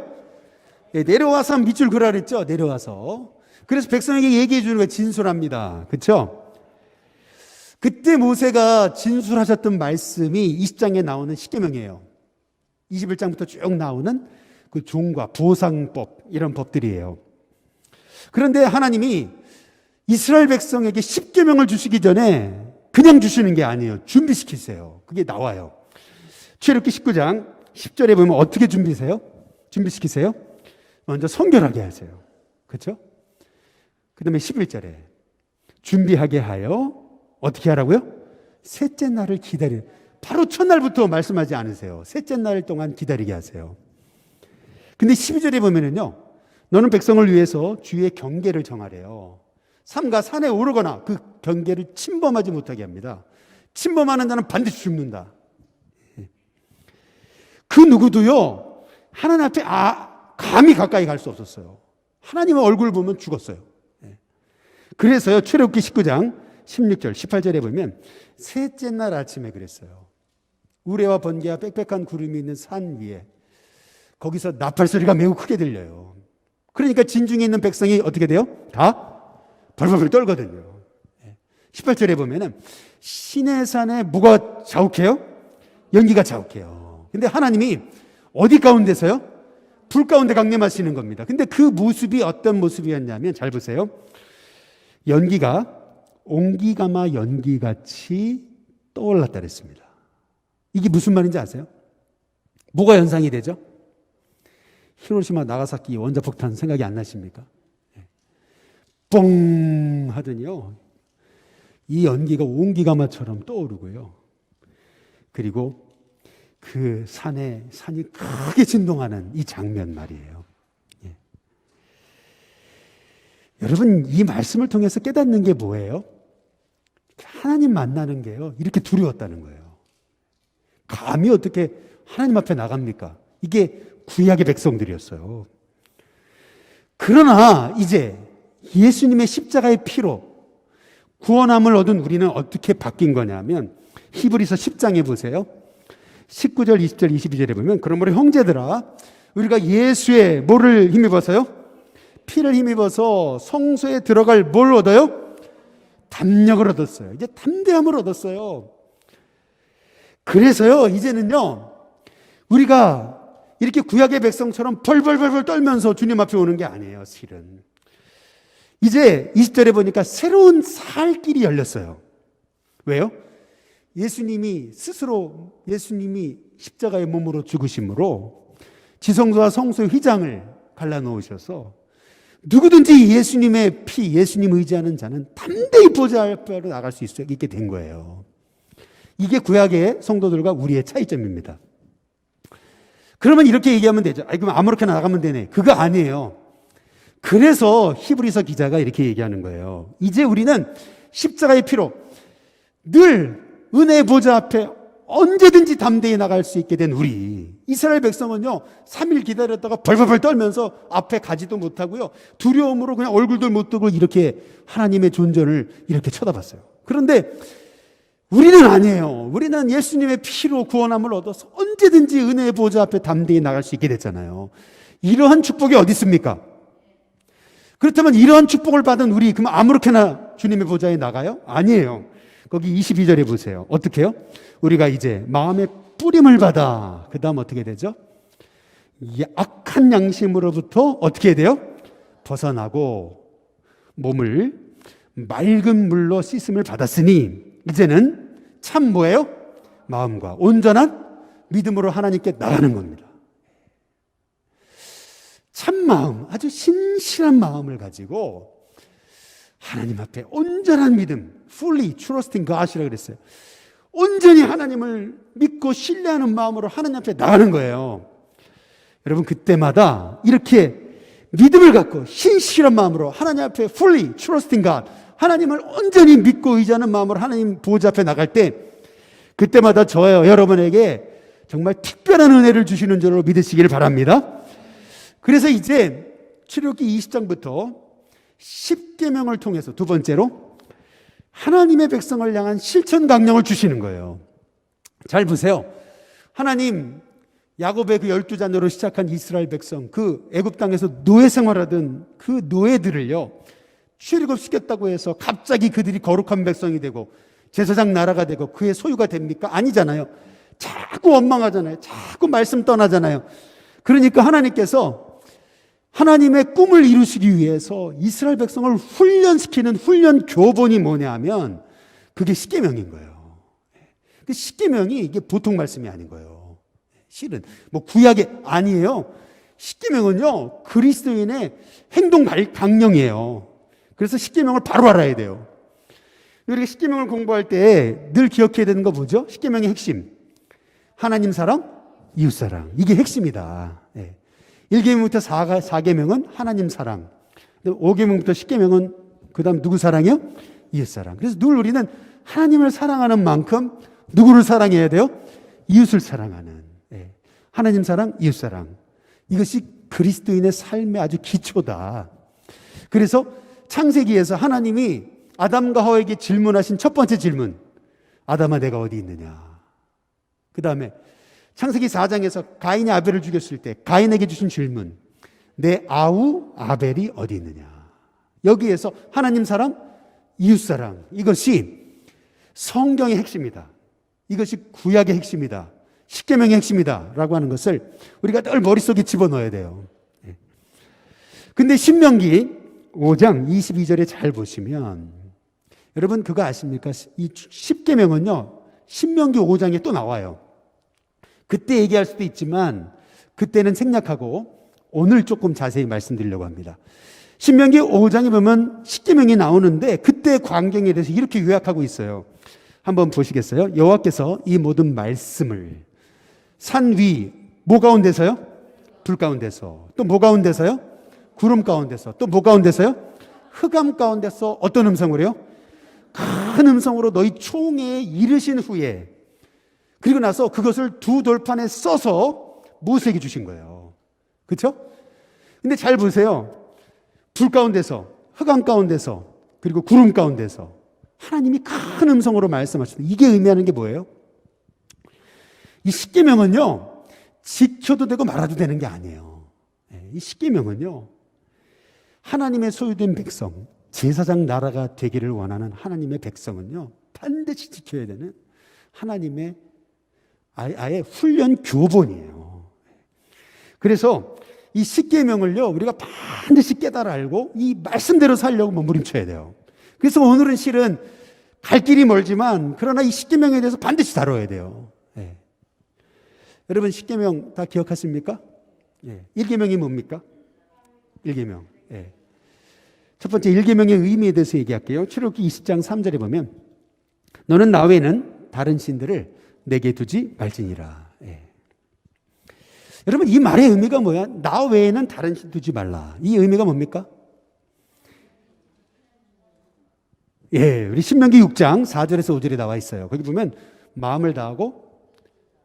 내려와서 밑줄 그라 그랬죠. 내려와서. 그래서 백성에게 얘기해 주는 거예요. 진술합니다. 그렇죠? 그때 모세가 진술하셨던 말씀이 20장에 나오는 십계명이에요. 21장부터 쭉 나오는 그 종과 보상법, 이런 법들이에요. 그런데 하나님이 이스라엘 백성에게 십계명을 주시기 전에 그냥 주시는 게 아니에요. 준비시키세요. 그게 나와요. 출애굽기 19장 10절에 보면 어떻게 준비시키세요? 먼저 성결하게 하세요. 그렇죠? 그 다음에 11절에 준비하게 하여 어떻게 하라고요? 셋째 날을 기다려. 바로 첫날부터 말씀하지 않으세요. 셋째 날 동안 기다리게 하세요. 근데 12절에 보면은요, 너는 백성을 위해서 주의 경계를 정하래요. 삼가 산에 오르거나 그 경계를 침범하지 못하게 합니다. 침범하는 자는 반드시 죽는다. 그 누구도요, 하나님 앞에 감히 가까이 갈 수 없었어요. 하나님의 얼굴 보면 죽었어요. 그래서요, 출애굽기 19장 16절, 18절에 보면 셋째 날 아침에 그랬어요. 우레와 번개와 빽빽한 구름이 있는 산 위에 거기서 나팔 소리가 매우 크게 들려요. 그러니까 진중에 있는 백성이 어떻게 돼요? 다 벌벌벌 떨거든요. 18절에 보면은 시내산에 뭐가 자욱해요? 연기가 자욱해요. 근데 하나님이 어디 가운데서요? 불 가운데 강림하시는 겁니다. 근데 그 모습이 어떤 모습이었냐면 잘 보세요. 연기가 옹기가마 연기같이 떠올랐다 그랬습니다. 이게 무슨 말인지 아세요? 뭐가 연상이 되죠? 히로시마 나가사키 원자폭탄 생각이 안 나십니까? 뻥 하더니요, 이 연기가 옹기가마처럼 떠오르고요. 그리고 그 산이 크게 진동하는 이 장면 말이에요. 예. 여러분, 이 말씀을 통해서 깨닫는 게 뭐예요? 하나님 만나는 게요, 이렇게 두려웠다는 거예요. 감히 어떻게 하나님 앞에 나갑니까? 이게 구약의 백성들이었어요. 그러나 이제 예수님의 십자가의 피로 구원함을 얻은 우리는 어떻게 바뀐 거냐면 히브리서 10장에 보세요. 19절, 20절, 22절에 보면 그러므로 형제들아 우리가 예수의 뭐를 힘입어서요? 피를 힘입어서 성소에 들어갈 뭘 얻어요? 담력을 얻었어요. 이제 담대함을 얻었어요. 그래서요, 이제는요, 우리가 이렇게 구약의 백성처럼 벌벌벌벌 떨면서 주님 앞에 오는 게 아니에요, 실은. 이제 20절에 보니까 새로운 살 길이 열렸어요. 왜요? 예수님이 십자가의 몸으로 죽으심으로 지성소와 성소의 휘장을 갈라놓으셔서 누구든지 예수님의 피, 예수님 의지하는 자는 담대히 보좌 앞으로 나갈 수 있게 된 거예요. 이게 구약의 성도들과 우리의 차이점입니다. 그러면 이렇게 얘기하면 되죠. 그럼 아무렇게나 나가면 되네. 그거 아니에요. 그래서 히브리서 기자가 이렇게 얘기하는 거예요. 이제 우리는 십자가의 피로 늘 은혜의 보좌 앞에 언제든지 담대히 나갈 수 있게 된 우리 이스라엘 백성은요 3일 기다렸다가 벌벌벌 떨면서 앞에 가지도 못하고요 두려움으로 그냥 얼굴도 못 뜨고 이렇게 하나님의 존재를 이렇게 쳐다봤어요. 그런데 우리는 아니에요. 우리는 예수님의 피로 구원함을 얻어서 언제든지 은혜의 보좌 앞에 담대히 나갈 수 있게 됐잖아요. 이러한 축복이 어디 있습니까? 그렇다면 이러한 축복을 받은 우리 그럼 아무렇게나 주님의 보좌에 나가요? 아니에요. 거기 22절에 보세요. 어떻게 해요? 우리가 이제 마음의 뿌림을 받아 그 다음 어떻게 되죠? 악한 양심으로부터 어떻게 해야 돼요? 벗어나고 몸을 맑은 물로 씻음을 받았으니 이제는 참 뭐예요? 마음과 온전한 믿음으로 하나님께 나가는 겁니다. 참 마음, 아주 신실한 마음을 가지고 하나님 앞에 온전한 믿음, fully trusting God이라고 그랬어요. 온전히 하나님을 믿고 신뢰하는 마음으로 하나님 앞에 나가는 거예요. 여러분 그때마다 이렇게 믿음을 갖고 신실한 마음으로 하나님 앞에 fully trusting God, 하나님을 온전히 믿고 의지하는 마음으로 하나님 보좌 앞에 나갈 때 그때마다 저요 여러분에게 정말 특별한 은혜를 주시는 줄로 믿으시기를 바랍니다. 그래서 이제 출애굽기 20장부터 10계명을 통해서 두 번째로 하나님의 백성을 향한 실천 강령을 주시는 거예요. 잘 보세요. 하나님 야곱의 그 12자녀로 시작한 이스라엘 백성, 그 애굽 땅에서 노예 생활하던 그 노예들을요 출애굽시켰다고 해서 갑자기 그들이 거룩한 백성이 되고 제사장 나라가 되고 그의 소유가 됩니까? 아니잖아요. 자꾸 원망하잖아요. 자꾸 말씀 떠나잖아요. 그러니까 하나님께서 하나님의 꿈을 이루시기 위해서 이스라엘 백성을 훈련시키는 훈련 교본이 뭐냐면 그게 십계명인 거예요. 그 십계명이 이게 보통 말씀이 아닌 거예요. 실은 뭐 구약이 아니에요. 십계명은요 그리스도인의 행동 강령이에요. 그래서 십계명을 바로 알아야 돼요. 우리가 십계명을 공부할 때 늘 기억해야 되는 거 뭐죠? 십계명의 핵심. 하나님 사랑, 이웃 사랑. 이게 핵심이다. 예. 1계명부터 4계명은 하나님 사랑. 5계명부터 10계명은 그 다음 누구 사랑이요? 이웃 사랑. 그래서 늘 우리는 하나님을 사랑하는 만큼 누구를 사랑해야 돼요? 이웃을 사랑하는. 예. 하나님 사랑, 이웃 사랑. 이것이 그리스도인의 삶의 아주 기초다. 그래서 창세기에서 하나님이 아담과 하와에게 질문하신 첫 번째 질문. 아담아, 내가 어디 있느냐? 그 다음에 창세기 4장에서 가인이 아벨을 죽였을 때 가인에게 주신 질문. 내 아우 아벨이 어디 있느냐? 여기에서 하나님 사랑, 이웃 사랑. 이것이 성경의 핵심이다. 이것이 구약의 핵심이다. 십계명의 핵심이다. 라고 하는 것을 우리가 늘 머릿속에 집어넣어야 돼요. 근데 신명기 5장 22절에 잘 보시면 여러분 그거 아십니까? 이 십계명은요. 신명기 5장에 또 나와요. 그때 얘기할 수도 있지만 그때는 생략하고 오늘 조금 자세히 말씀드리려고 합니다. 신명기 5장에 보면 십계명이 나오는데 그때 광경에 대해서 이렇게 요약하고 있어요. 한번 보시겠어요? 여호와께서 이 모든 말씀을 산 위, 뭐 가운데서요? 불 가운데서. 또 뭐 가운데서요? 구름 가운데서. 또 뭐 가운데서요? 흑암 가운데서 어떤 음성으로 해요? 큰 음성으로 너희 총회에 이르신 후에 그리고 나서 그것을 두 돌판에 써서 모세에게 주신 거예요. 그렇죠? 근데 잘 보세요. 불 가운데서, 흑암 가운데서, 그리고 구름 가운데서 하나님이 큰 음성으로 말씀하시는 이게 의미하는 게 뭐예요? 이 십계명은요. 지켜도 되고 말아도 되는 게 아니에요. 이 십계명은요. 하나님의 소유된 백성, 제사장 나라가 되기를 원하는 하나님의 백성은요. 반드시 지켜야 되는 하나님의 아예 훈련 교본이에요. 그래서 이 십계명을요. 우리가 반드시 깨달아 알고 이 말씀대로 살려고 몸부림쳐야 돼요. 그래서 오늘은 실은 갈 길이 멀지만 그러나 이 십계명에 대해서 반드시 다뤄야 돼요. 예. 여러분 십계명 다 기억하십니까? 예. 1계명이 뭡니까? 1계명. 예. 첫 번째 1계명의 의미에 대해서 얘기할게요. 출애굽기 20장 3절에 보면 너는 나 외에는 다른 신들을 내게 두지 말지니라. 예. 여러분 이 말의 의미가 뭐야? 나 외에는 다른 신 두지 말라. 이 의미가 뭡니까? 예, 우리 신명기 6장 4절에서 5절에 나와 있어요. 거기 보면 마음을 다하고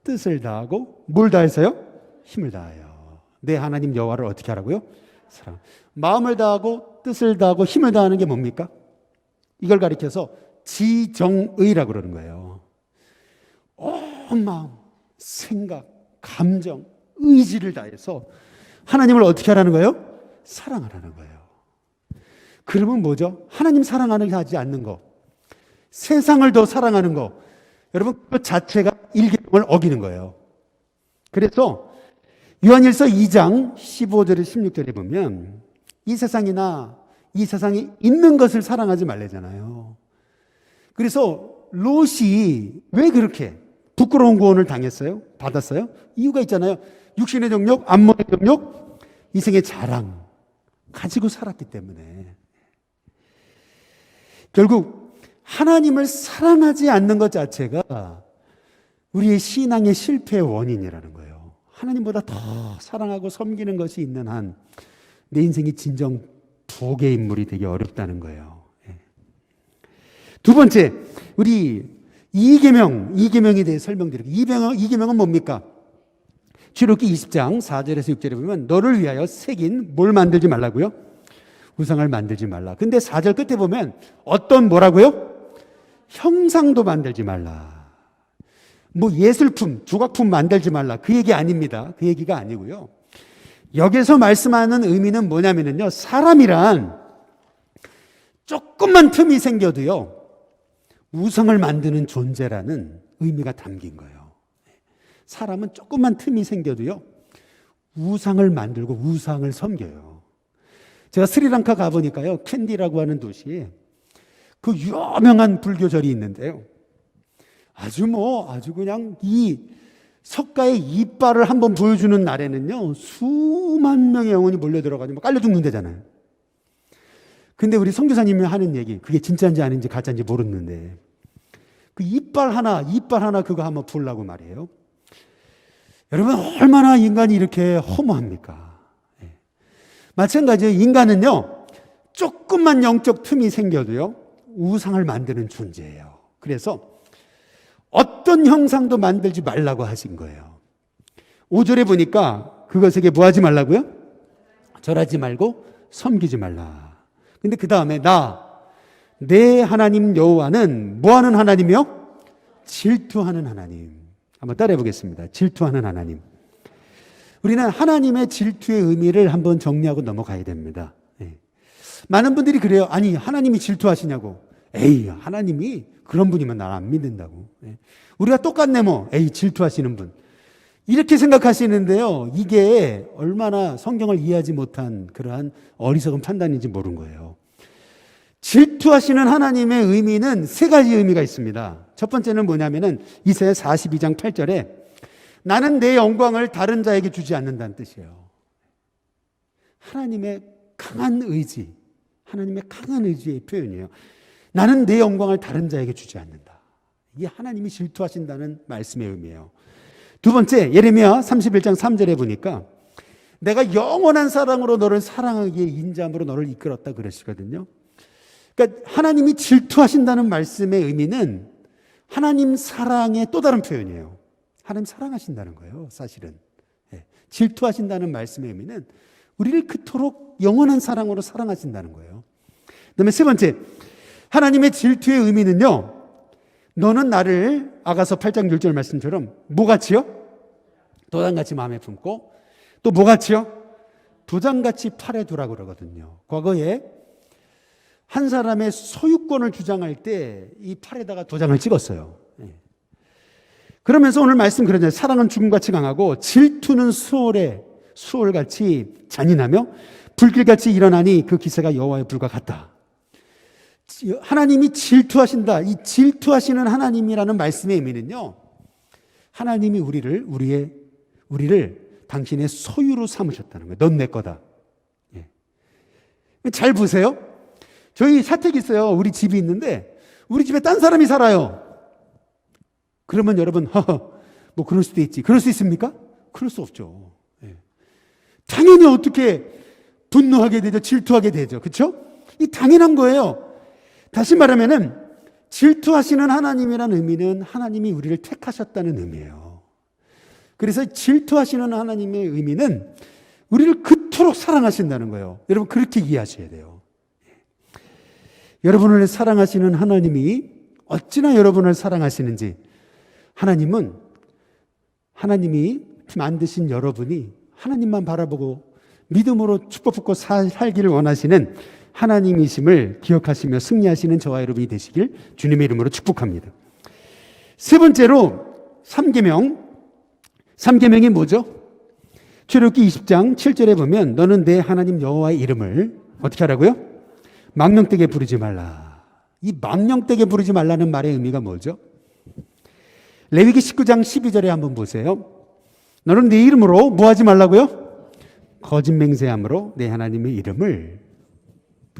뜻을 다하고 뭘 다해서요? 힘을 다하여. 내 하나님 여호와를 어떻게 하라고요? 사랑. 마음을 다하고 뜻을 다하고 힘을 다하는 게 뭡니까? 이걸 가리켜서 지정의라고 그러는 거예요. 온 마음, 생각, 감정, 의지를 다해서 하나님을 어떻게 하라는 거예요? 사랑하라는 거예요. 그러면 뭐죠? 하나님 사랑하는 게 하지 않는 거, 세상을 더 사랑하는 거, 여러분 그 자체가 1계명을 어기는 거예요. 그래서 요한일서 2장 15절에 16절에 보면 이 세상이나 이 세상에 있는 것을 사랑하지 말래잖아요. 그래서 롯이 왜 그렇게 부끄러운 구원을 당했어요? 받았어요? 이유가 있잖아요. 육신의 정욕, 안목의 정욕, 이생의 자랑 가지고 살았기 때문에. 결국 하나님을 사랑하지 않는 것 자체가 우리의 신앙의 실패의 원인이라는 거예요. 하나님보다 더 사랑하고 섬기는 것이 있는 한 내 인생이 진정 복의 인물이 되기 어렵다는 거예요. 두 번째, 우리 2계명에 대해 설명드릴게요. 2계명은 뭡니까? 출애굽기 20장 4절에서 6절에 보면 너를 위하여 새긴 뭘 만들지 말라고요? 우상을 만들지 말라. 근데 4절 끝에 보면 어떤 뭐라고요? 형상도 만들지 말라. 뭐 예술품, 조각품 만들지 말라. 그 얘기 아닙니다. 그 얘기가 아니고요. 여기서 말씀하는 의미는 뭐냐면요. 사람이란 조금만 틈이 생겨도요. 우상을 만드는 존재라는 의미가 담긴 거예요. 사람은 조금만 틈이 생겨도요. 우상을 만들고 우상을 섬겨요. 제가 스리랑카 가보니까요. 캔디라고 하는 도시에 그 유명한 불교절이 있는데요. 아주 그냥 이 석가의 이빨을 한번 보여주는 날에는요. 수만 명의 영혼이 몰려들어가지고 깔려 죽는다잖아요. 근데 우리 선교사님이 하는 얘기, 그게 진짜인지 아닌지 가짜인지 모르는데 그 이빨 하나 그거 한번 보려고 말이에요. 여러분, 얼마나 인간이 이렇게 허무합니까? 마찬가지로 인간은요, 조금만 영적 틈이 생겨도요, 우상을 만드는 존재예요. 그래서 어떤 형상도 만들지 말라고 하신 거예요. 5절에 보니까 그것에게 뭐 하지 말라고요? 절하지 말고 섬기지 말라. 근데 그 다음에 내 하나님 여호와는 뭐 하는 하나님이요? 질투하는 하나님. 한번 따라해 보겠습니다. 질투하는 하나님. 우리는 하나님의 질투의 의미를 한번 정리하고 넘어가야 됩니다. 많은 분들이 그래요. 아니, 하나님이 질투하시냐고. 에이, 하나님이 그런 분이면 난 안 믿는다고. 우리가 똑같네 뭐. 에이, 질투하시는 분. 이렇게 생각하시는데요. 이게 얼마나 성경을 이해하지 못한 그러한 어리석은 판단인지 모르는 거예요. 질투하시는 하나님의 의미는 세 가지 의미가 있습니다. 첫 번째는 뭐냐면은 이사야 42장 8절에 나는 내 영광을 다른 자에게 주지 않는다는 뜻이에요. 하나님의 강한 의지, 하나님의 강한 의지의 표현이에요. 나는 내 영광을 다른 자에게 주지 않는다. 이게 하나님이 질투하신다는 말씀의 의미예요. 두 번째, 예레미야 31장 3절에 보니까 내가 영원한 사랑으로 너를 사랑하기에 인자함으로 너를 이끌었다 그러시거든요. 그러니까 하나님이 질투하신다는 말씀의 의미는 하나님 사랑의 또 다른 표현이에요. 하나님 사랑하신다는 거예요, 사실은. 질투하신다는 말씀의 의미는 우리를 그토록 영원한 사랑으로 사랑하신다는 거예요. 그다음에 세 번째, 하나님의 질투의 의미는요, 너는 나를 아가서 8장 6절 말씀처럼 뭐같이요? 도장같이 마음에 품고 또 뭐같이요? 도장같이 팔에 두라고 그러거든요. 과거에 한 사람의 소유권을 주장할 때 이 팔에다가 도장을 찍었어요. 그러면서 오늘 말씀 그러잖아요. 사랑은 죽음같이 강하고 질투는 수월같이 잔인하며 불길같이 일어나니 그 기세가 여호와의 불과 같다. 하나님이 질투하신다. 이 질투하시는 하나님이라는 말씀의 의미는요, 하나님이 우리를 당신의 소유로 삼으셨다는 거예요. 넌 내 거다. 잘 보세요. 저희 사택이 있어요. 우리 집이 있는데 우리 집에 딴 사람이 살아요. 그러면 여러분, 뭐 그럴 수도 있지. 그럴 수 있습니까? 그럴 수 없죠. 당연히 어떻게 분노하게 되죠. 질투하게 되죠. 그렇죠? 이 당연한 거예요. 다시 말하면은 질투하시는 하나님이라는 의미는 하나님이 우리를 택하셨다는 의미예요. 그래서 질투하시는 하나님의 의미는 우리를 그토록 사랑하신다는 거예요. 여러분, 그렇게 이해하셔야 돼요. 여러분을 사랑하시는 하나님이 어찌나 여러분을 사랑하시는지, 하나님이 만드신 여러분이 하나님만 바라보고 믿음으로 축복 받고 살기를 원하시는 하나님이심을 기억하시며 승리하시는 저와 여러분이 되시길 주님의 이름으로 축복합니다. 세 번째로 3계명이 뭐죠? 출애굽기 20장 7절에 보면 너는 내 하나님 여호와의 이름을 어떻게 하라고요? 망령되게 부르지 말라. 이 망령되게 부르지 말라는 말의 의미가 뭐죠? 레위기 19장 12절에 한번 보세요. 너는 내 이름으로 뭐 하지 말라고요? 거짓 맹세함으로 내 하나님의 이름을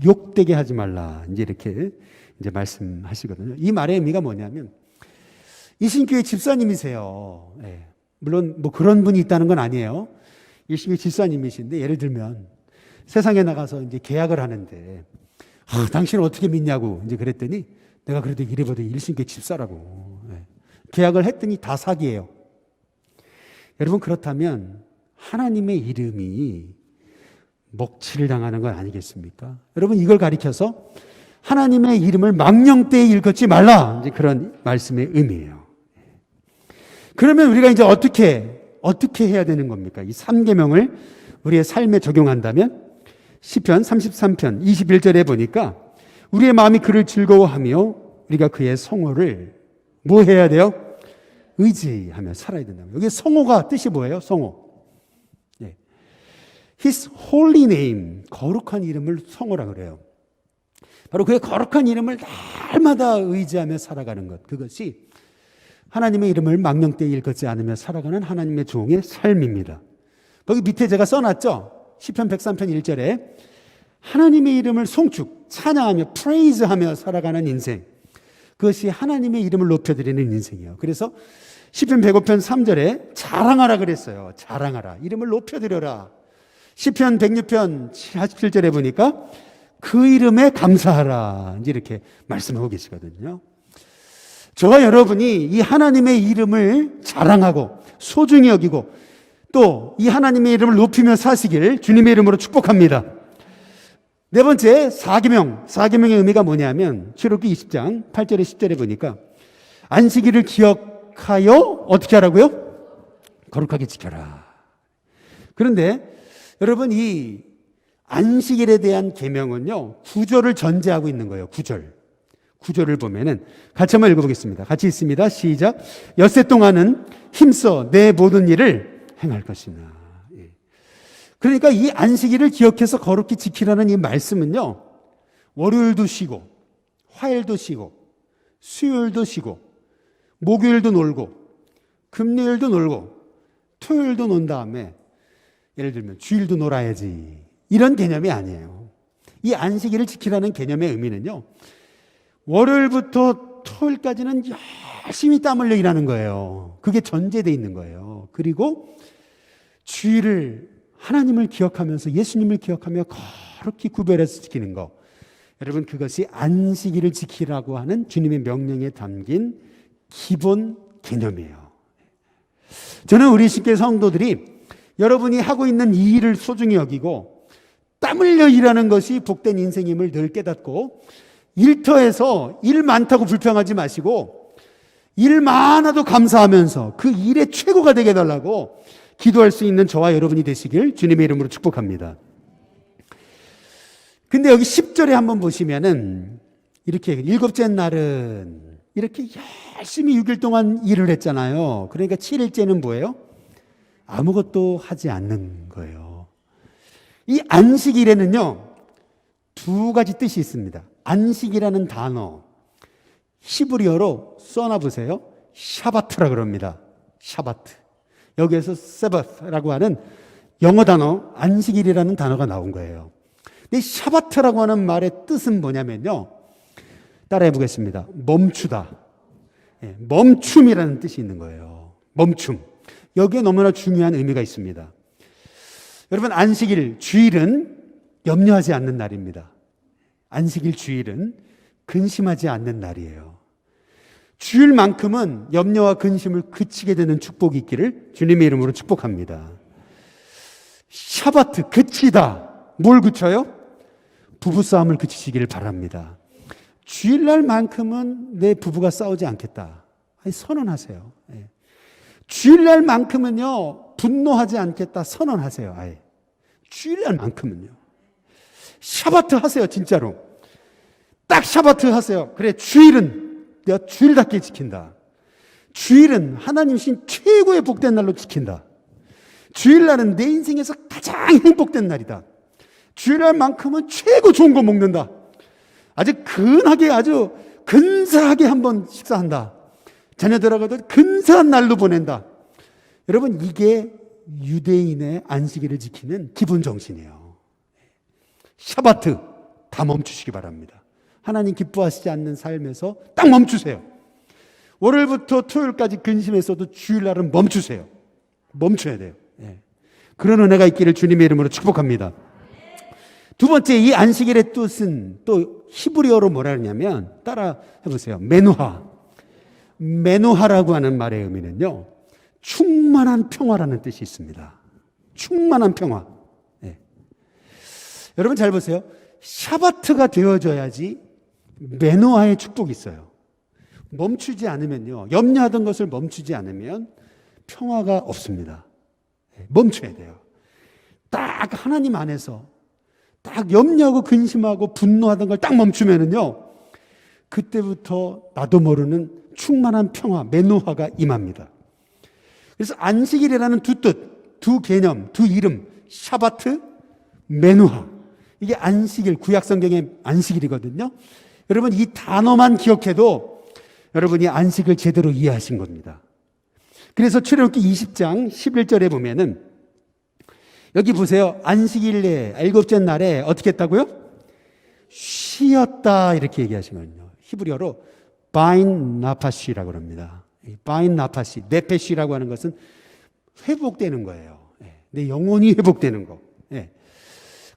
욕되게 하지 말라. 이렇게 말씀하시거든요. 이 말의 의미가 뭐냐면, 일신교회 집사님이세요. 물론 뭐 그런 분이 있다는 건 아니에요. 일신교회 집사님이신데, 예를 들면 세상에 나가서 계약을 하는데, 당신은 어떻게 믿냐고 그랬더니, 내가 그래도 이래봐도 일신교회 집사라고. 계약을 했더니 다 사기예요. 여러분, 그렇다면 하나님의 이름이 먹칠을 당하는 건 아니겠습니까? 여러분, 이걸 가리켜서 하나님의 이름을 망령되이 일컫지 말라. 그런 말씀의 의미예요. 그러면 우리가 이제 어떻게 해야 되는 겁니까? 이 3계명을 우리의 삶에 적용한다면 시편 33편 21절에 보니까 우리의 마음이 그를 즐거워하며 우리가 그의 성호를 뭐 해야 돼요? 의지하며 살아야 된다고요. 여기 성호가 뜻이 뭐예요? 성호. His holy name, 거룩한 이름을 성호라 그래요. 바로 그의 거룩한 이름을 날마다 의지하며 살아가는 것, 그것이 하나님의 이름을 망령되이 일컫지 않으며 살아가는 하나님의 종의 삶입니다. 거기 밑에 제가 써놨죠? 시편 103편 1절에 하나님의 이름을 송축, 찬양하며 프레이즈하며 살아가는 인생, 그것이 하나님의 이름을 높여드리는 인생이에요. 그래서 시편 105편 3절에 자랑하라 그랬어요. 자랑하라. 이름을 높여드려라. 시편 106편 47절에 보니까 그 이름에 감사하라. 이제 이렇게 말씀하고 계시거든요. 저와 여러분이 이 하나님의 이름을 자랑하고 소중히 여기고 또 이 하나님의 이름을 높이며 사시길 주님의 이름으로 축복합니다. 네 번째, 사계명의 의미가 뭐냐면 출애굽기 20장 8절에 10절에 보니까 안식일을 기억하여 어떻게 하라고요? 거룩하게 지켜라. 그런데 여러분, 이 안식일에 대한 계명은요, 구절을 전제하고 있는 거예요. 구절을 보면은 같이 한번 읽어보겠습니다. 같이 있습니다. 시작. 엿새 동안은 힘써 내 모든 일을 행할 것이나. 그러니까 이 안식일을 기억해서 거룩히 지키라는 이 말씀은요, 월요일도 쉬고 화요일도 쉬고 수요일도 쉬고 목요일도 놀고 금요일도 놀고 토요일도 논 다음에 예를 들면 주일도 놀아야지, 이런 개념이 아니에요. 이 안식일을 지키라는 개념의 의미는요, 월요일부터 토요일까지는 열심히 땀 흘려 일하는 거예요. 그게 전제되어 있는 거예요. 그리고 주일을 하나님을 기억하면서 예수님을 기억하며 거룩히 구별해서 지키는 거, 여러분, 그것이 안식일을 지키라고 하는 주님의 명령에 담긴 기본 개념이에요. 저는 우리 십계 성도들이 여러분이 하고 있는 이 일을 소중히 여기고 땀 흘려 일하는 것이 복된 인생임을 늘 깨닫고, 일터에서 일 많다고 불평하지 마시고 일 많아도 감사하면서 그 일의 최고가 되게 해달라고 기도할 수 있는 저와 여러분이 되시길 주님의 이름으로 축복합니다. 근데 여기 10절에 한번 보시면은 이렇게 일곱째 날은 이렇게 열심히 6일 동안 일을 했잖아요. 그러니까 7일째는 뭐예요? 아무것도 하지 않는 거예요. 이 안식일에는요, 두 가지 뜻이 있습니다. 안식이라는 단어, 히브리어로 써놔보세요. 샤바트라 그럽니다. 샤바트. 여기에서 세바스라고 하는 영어 단어 안식일이라는 단어가 나온 거예요. 근데 샤바트라고 하는 말의 뜻은 뭐냐면요, 따라해 보겠습니다. 멈추다. 멈춤이라는 뜻이 있는 거예요. 멈춤. 여기에 너무나 중요한 의미가 있습니다. 여러분, 안식일, 주일은 염려하지 않는 날입니다. 안식일, 주일은 근심하지 않는 날이에요. 주일만큼은 염려와 근심을 그치게 되는 축복이 있기를 주님의 이름으로 축복합니다. 샤바트, 그치다. 뭘 그쳐요? 부부싸움을 그치시기를 바랍니다. 주일날만큼은 내 부부가 싸우지 않겠다. 선언하세요. 주일날만큼은요, 분노하지 않겠다. 선언하세요. 아예. 주일날만큼은요. 샤바트 하세요. 진짜로. 딱 샤바트 하세요. 그래, 주일은 내가 주일답게 지킨다. 주일은 하나님이신 최고의 복된 날로 지킨다. 주일날은 내 인생에서 가장 행복된 날이다. 주일날만큼은 최고 좋은 거 먹는다. 아주 근하게, 아주 근사하게 한번 식사한다. 자녀들하고도 근사한 날로 보낸다. 여러분, 이게 유대인의 안식일을 지키는 기본 정신이에요. 샤바트 다 멈추시기 바랍니다. 하나님 기뻐하시지 않는 삶에서 딱 멈추세요. 월요일부터 토요일까지 근심했어도 주일날은 멈추세요. 멈춰야 돼요. 그런 은혜가 있기를 주님의 이름으로 축복합니다. 두 번째, 이 안식일의 뜻은 또 히브리어로 뭐라 그러냐면, 따라 해보세요. 메누하. 메누하라고 하는 말의 의미는요, 충만한 평화라는 뜻이 있습니다. 충만한 평화. 여러분 잘 보세요. 샤바트가 되어져야지 메누하의 축복이 있어요. 멈추지 않으면요, 염려하던 것을 멈추지 않으면 평화가 없습니다. 멈춰야 돼요. 딱 하나님 안에서 딱 염려하고 근심하고 분노하던 걸 딱 멈추면은요, 그때부터 나도 모르는 충만한 평화, 메누하가 임합니다. 그래서 안식일이라는 두 뜻, 두 개념, 두 이름, 샤바트, 메누하. 이게 안식일, 구약성경의 안식일이거든요. 여러분, 이 단어만 기억해도 여러분이 안식을 제대로 이해하신 겁니다. 그래서 출애굽기 20장 11절에 보면은 여기 보세요. 안식일에, 일곱째 날에 어떻게 했다고요? 쉬었다, 이렇게 얘기하시거든요. 히브리어로 바인 나파시라고 합니다. 바인 나파시, 네페시라고 하는 것은 회복되는 거예요. 내 영혼이 회복되는 거.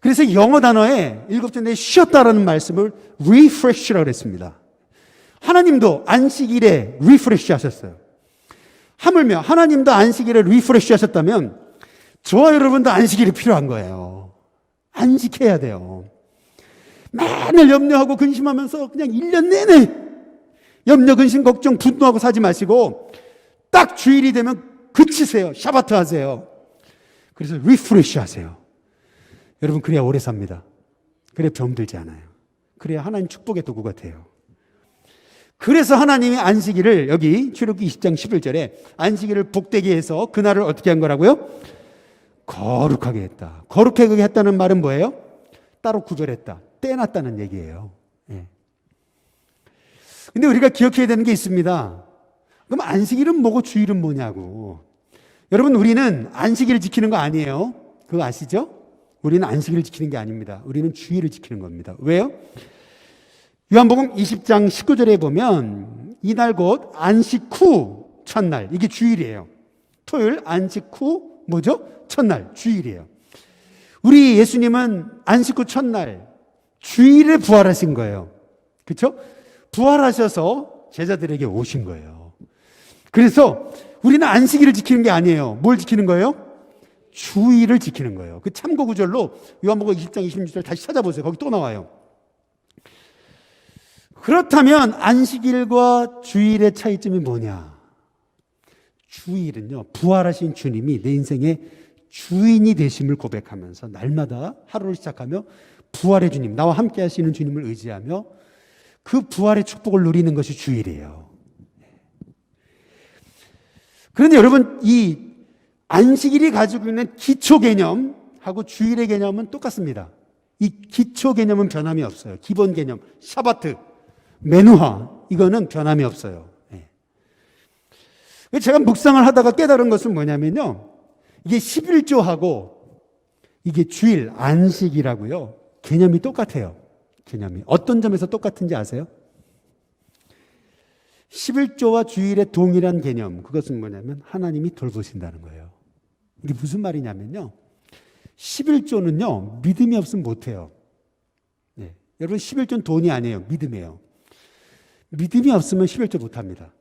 그래서 영어 단어에 7째 내 쉬었다라는 말씀을 refresh라고 했습니다. 하나님도 안식일에 리프레시 하셨어요. 하물며 하나님도 안식일에 리프레시 하셨다면 저와 여러분도 안식일이 필요한 거예요. 안식해야 돼요. 맨날 염려하고 근심하면서 그냥 1년 내내 염려, 근심, 걱정, 분노하고 사지 마시고 딱 주일이 되면 그치세요. 샤바트 하세요. 그래서 리프레시 하세요. 여러분, 그래야 오래 삽니다. 그래야 병들지 않아요. 그래야 하나님 축복의 도구가 돼요. 그래서 하나님이 안식일을 여기 출애굽기 20장 11절에 안식일을 복되게 해서 그날을 어떻게 한 거라고요? 거룩하게 했다. 거룩하게 했다는 말은 뭐예요? 따로 구별했다. 떼놨다는 얘기예요. 근데 우리가 기억해야 되는 게 있습니다. 그럼 안식일은 뭐고 주일은 뭐냐고. 여러분, 우리는 안식일을 지키는 거 아니에요. 그거 아시죠? 우리는 안식일을 지키는 게 아닙니다. 우리는 주일을 지키는 겁니다. 왜요? 요한복음 20장 19절에 보면 이날 곧 안식 후 첫날, 이게 주일이에요. 토요일 안식 후 뭐죠? 첫날, 주일이에요. 우리 예수님은 안식 후 첫날 주일에 부활하신 거예요. 그렇죠? 부활하셔서 제자들에게 오신 거예요. 그래서 우리는 안식일을 지키는 게 아니에요. 뭘 지키는 거예요? 주일을 지키는 거예요. 그 참고 구절로 요한복음 20장 26절 다시 찾아보세요. 거기 또 나와요. 그렇다면 안식일과 주일의 차이점이 뭐냐? 주일은요, 부활하신 주님이 내 인생의 주인이 되심을 고백하면서 날마다 하루를 시작하며 부활의 주님, 나와 함께 하시는 주님을 의지하며 그 부활의 축복을 누리는 것이 주일이에요. 그런데 여러분, 이 안식일이 가지고 있는 기초 개념하고 주일의 개념은 똑같습니다. 이 기초 개념은 변함이 없어요. 기본 개념, 샤바트, 메누하, 이거는 변함이 없어요. 제가 묵상을 하다가 깨달은 것은 뭐냐면요, 이게 11조하고 이게 주일, 안식이라고요, 개념이 똑같아요. 개념이 어떤 점에서 똑같은지 아세요? 11조와 주일의 동일한 개념, 그것은 뭐냐면 하나님이 돌보신다는 거예요. 이게 무슨 말이냐면요, 11조는요 믿음이 없으면 못해요. 여러분, 11조는 돈이 아니에요. 믿음이에요. 믿음이 없으면 11조 못합니다.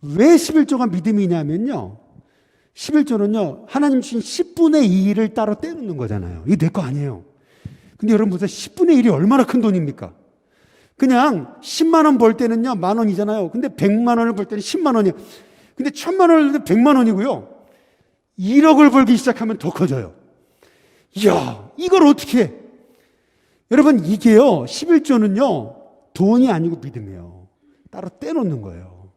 왜 11조가 믿음이냐면요, 11조는요 하나님 주신 10분의 2를 따로 떼놓는 거잖아요. 이게 내 거 아니에요. 근데 여러분 보세요. 10분의 1이 얼마나 큰 돈입니까? 그냥 10만 원 벌 때는요 10,000원이잖아요. 근데 100만 원을 벌 때는 10만 원이에요. 근데 1,000만 원을 벌 때 100만 원이고요. 1억을 벌기 시작하면 더 커져요. 이야, 이걸 어떻게 해? 여러분, 이게요 11조는요 돈이 아니고 믿음이에요. 따로 떼놓는 거예요.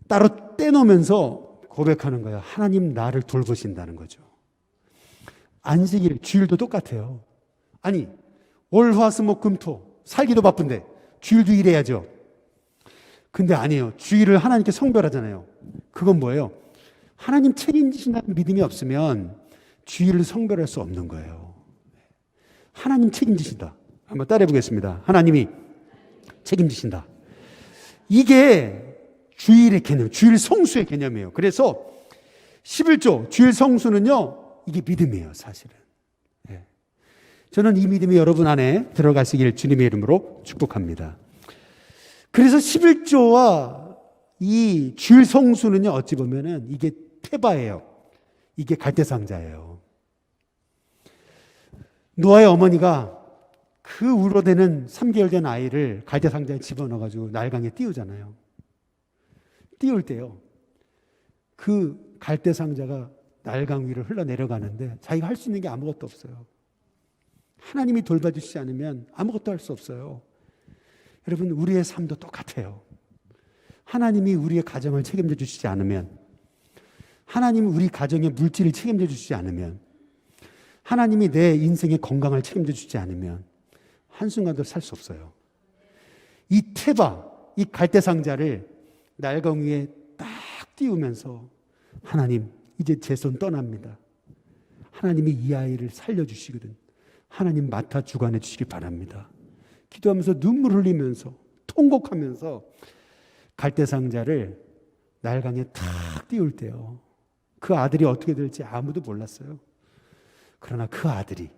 따로 떼놓으면서 고백하는 거예요. 하나님 나를 돌보신다는 거죠. 안식일, 주일도 똑같아요. 아니, 월, 화, 수, 목, 금, 토 살기도 바쁜데 주일도 일해야죠. 근데 아니에요. 주일을 하나님께 성별하잖아요. 그건 뭐예요? 하나님 책임지신다는 믿음이 없으면 주일을 성별할 수 없는 거예요. 하나님 책임지신다. 한번 따라해 보겠습니다. 하나님이 책임지신다. 이게 주일의 개념, 주일 성수의 개념이에요. 그래서 11조, 주일 성수는요, 이게 믿음이에요, 사실은. 저는 이 믿음이 여러분 안에 들어가시길 주님의 이름으로 축복합니다. 그래서 11조와 이 주일 성수는요, 어찌 보면은 이게 테바예요. 이게 갈대상자예요. 노아의 어머니가 그 우러대는 3개월 된 아이를 갈대상자에 집어넣어가지고 날강에 띄우잖아요. 띄울 때요, 그 갈대상자가 날강 위를 흘러내려가는데 자기가 할 수 있는 게 아무것도 없어요. 하나님이 돌봐주시지 않으면 아무것도 할 수 없어요. 여러분, 우리의 삶도 똑같아요. 하나님이 우리의 가정을 책임져 주시지 않으면, 하나님이 우리 가정의 물질을 책임져 주시지 않으면, 하나님이 내 인생의 건강을 책임져 주지 않으면 한순간도 살 수 없어요. 이 테바, 이 갈대상자를 날강 위에 딱 띄우면서 하나님, 이제 제 손 떠납니다. 하나님이 이 아이를 살려주시거든. 하나님 맡아 주관해 주시기 바랍니다. 기도하면서 눈물 흘리면서 통곡하면서 갈대상자를 날강에 탁 띄울 때요. 그 아들이 어떻게 될지 아무도 몰랐어요. 그러나 그 아들이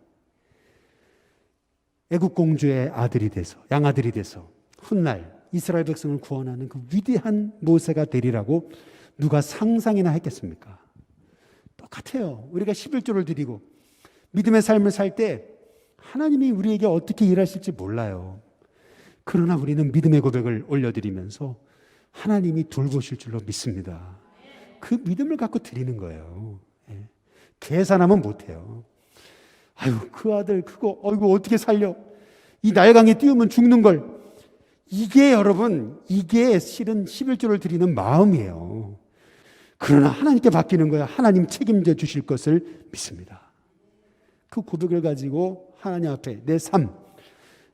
애굽 공주의 아들이 돼서, 양아들이 돼서 훗날 이스라엘 백성을 구원하는 그 위대한 모세가 되리라고 누가 상상이나 했겠습니까? 똑같아요. 우리가 11조를 드리고 믿음의 삶을 살 때 하나님이 우리에게 어떻게 일하실지 몰라요. 그러나 우리는 믿음의 고백을 올려드리면서 하나님이 돌보실 줄로 믿습니다. 그 믿음을 갖고 드리는 거예요. 계산하면 못해요. 아유, 그 아들 그거 이거 어떻게 살려? 이 날강에 띄우면 죽는 걸. 이게 여러분, 이게 실은 11조를 드리는 마음이에요. 그러나 하나님께 맡기는 거야. 하나님 책임져 주실 것을 믿습니다. 그 고백을 가지고 하나님 앞에 내 삶,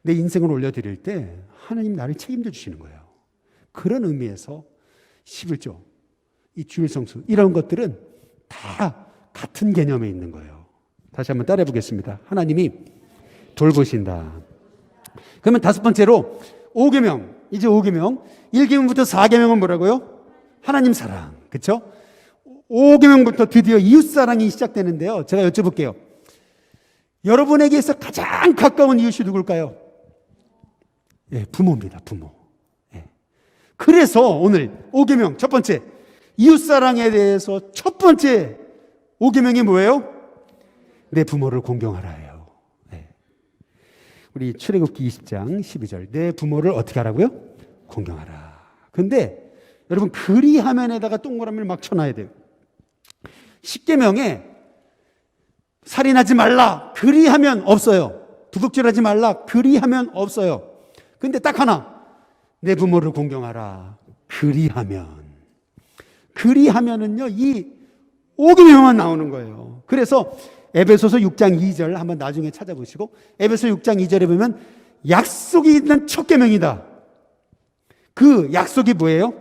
내 인생을 올려드릴 때 하나님 나를 책임져 주시는 거예요. 그런 의미에서 11조, 이 주일 성수 이런 것들은 다 같은 개념에 있는 거예요. 다시 한번 따라해 보겠습니다. 하나님이 돌보신다. 그러면 다섯 번째로 5계명, 이제 5계명. 1계명부터 4계명은 뭐라고요? 하나님 사랑. 그렇죠? 5계명부터 드디어 이웃사랑이 시작되는데요. 제가 여쭤볼게요. 여러분에게서 가장 가까운 이웃이 누굴까요? 예, 부모입니다. 부모. 예. 그래서 오늘 5계명 첫 번째, 이웃사랑에 대해서 첫 번째 5계명이 뭐예요? 내 부모를 공경하라예요. 예. 우리 출애굽기 20장 12절, 내 부모를 어떻게 하라고요? 공경하라. 근데 여러분, 그리하면에다가 동그라미를 막 쳐놔야 돼요. 10계명에 살인하지 말라, 그리하면 없어요. 도둑질하지 말라, 그리하면 없어요. 근데 딱 하나, 내 부모를 공경하라, 그리하면은요, 이 5계명만 나오는 거예요. 그래서 에베소서 6장 2절 한번 나중에 찾아보시고, 에베소 6장 2절에 보면 약속이 있는 첫 계명이다. 그 약속이 뭐예요?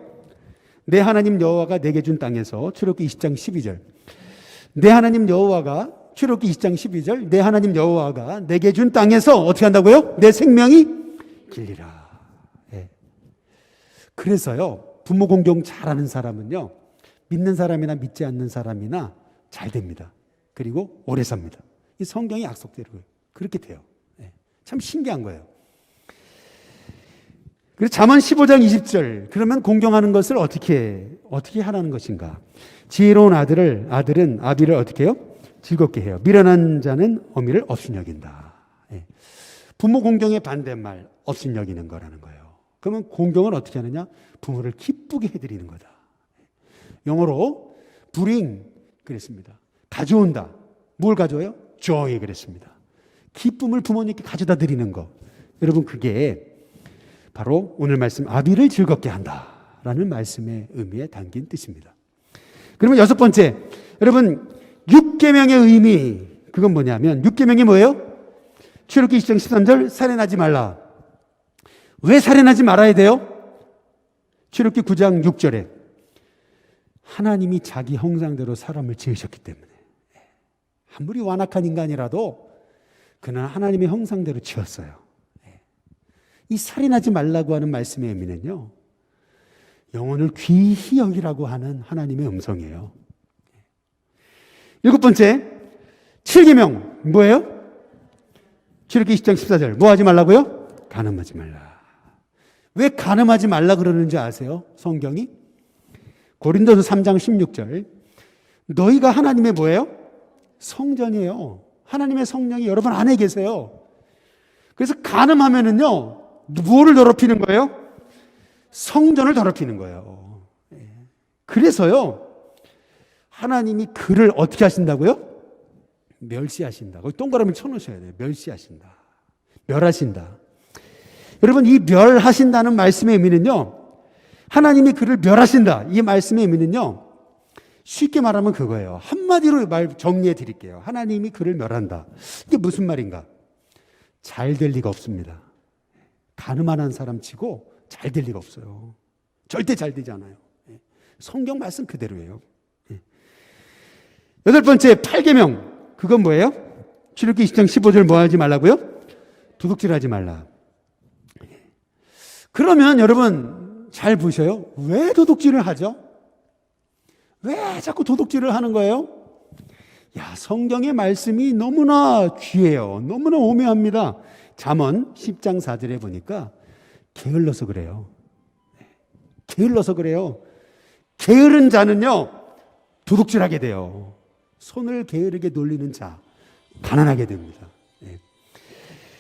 내 하나님 여호와가 내게 준 땅에서, 출애굽기 20장 12절. 내 하나님 여호와가, 출애굽기 20장 12절, 내 하나님 여호와가 내게 준 땅에서 어떻게 한다고요? 내 생명이 길리라. 예. 그래서요, 부모 공경 잘하는 사람은요, 믿는 사람이나 믿지 않는 사람이나 잘 됩니다. 그리고 오래 삽니다. 이 성경의 약속대로 그렇게 돼요. 예. 참 신기한 거예요. 그래서 잠언 15장 20절, 그러면 공경하는 것을 어떻게 하라는 것인가? 지혜로운 아들은 아비를 어떻게 해요? 즐겁게 해요. 미련한 자는 어미를 업신여긴다. 예. 부모 공경의 반대말, 업신여기는 거라는 거예요. 그러면 공경을 어떻게 하느냐? 부모를 기쁘게 해드리는 거다. 영어로 bring 그랬습니다. 가져온다. 뭘 가져와요? joy 그랬습니다. 기쁨을 부모님께 가져다 드리는 거. 여러분, 그게 바로 오늘 말씀 아비를 즐겁게 한다라는 말씀의 의미에 담긴 뜻입니다. 그러면 여섯 번째, 여러분 6계명의 의미, 그건 뭐냐면 6계명이 뭐예요? 출애굽기 20장 13절, 살인하지 말라. 왜 살인하지 말아야 돼요? 출애굽기 9장 6절에 하나님이 자기 형상대로 사람을 지으셨기 때문에, 아무리 완악한 인간이라도 그는 하나님의 형상대로 지었어요. 이 살인하지 말라고 하는 말씀의 의미는요, 영혼을 귀히 여기라고 하는 하나님의 음성이에요. 일곱 번째, 7계명 뭐예요? 출애굽기 20장 14절, 뭐 하지 말라고요? 간음하지 말라. 왜 간음하지 말라 그러는지 아세요? 성경이? 고린도서 3장 16절, 너희가 하나님의 뭐예요? 성전이에요. 하나님의 성령이 여러분 안에 계세요. 그래서 간음하면은요, 뭐를 더럽히는 거예요? 성전을 더럽히는 거예요. 그래서요, 하나님이 그를 어떻게 하신다고요? 멸시하신다. 거기 동그라미 쳐놓으셔야 돼요. 멸시하신다. 멸하신다. 여러분, 이 멸하신다는 말씀의 의미는요, 하나님이 그를 멸하신다. 이 말씀의 의미는요, 쉽게 말하면 그거예요. 한마디로 정리해 드릴게요. 하나님이 그를 멸한다. 이게 무슨 말인가? 잘 될 리가 없습니다. 가늠한 사람 치고 잘 될 리가 없어요. 절대 잘 되지 않아요. 성경 말씀 그대로예요. 여덟 번째, 8계명. 그건 뭐예요? 출애굽기 20장 15절 뭐 하지 말라고요? 도둑질하지 말라. 그러면 여러분 잘 보셔요. 왜 도둑질을 하죠? 왜 자꾸 도둑질을 하는 거예요? 야, 성경의 말씀이 너무나 귀해요. 너무나 오묘합니다. 잠언 10장 4절에 보니까 게을러서 그래요. 게을러서 그래요. 게으른 자는요, 도둑질하게 돼요. 손을 게으르게 놀리는 자, 가난하게 됩니다.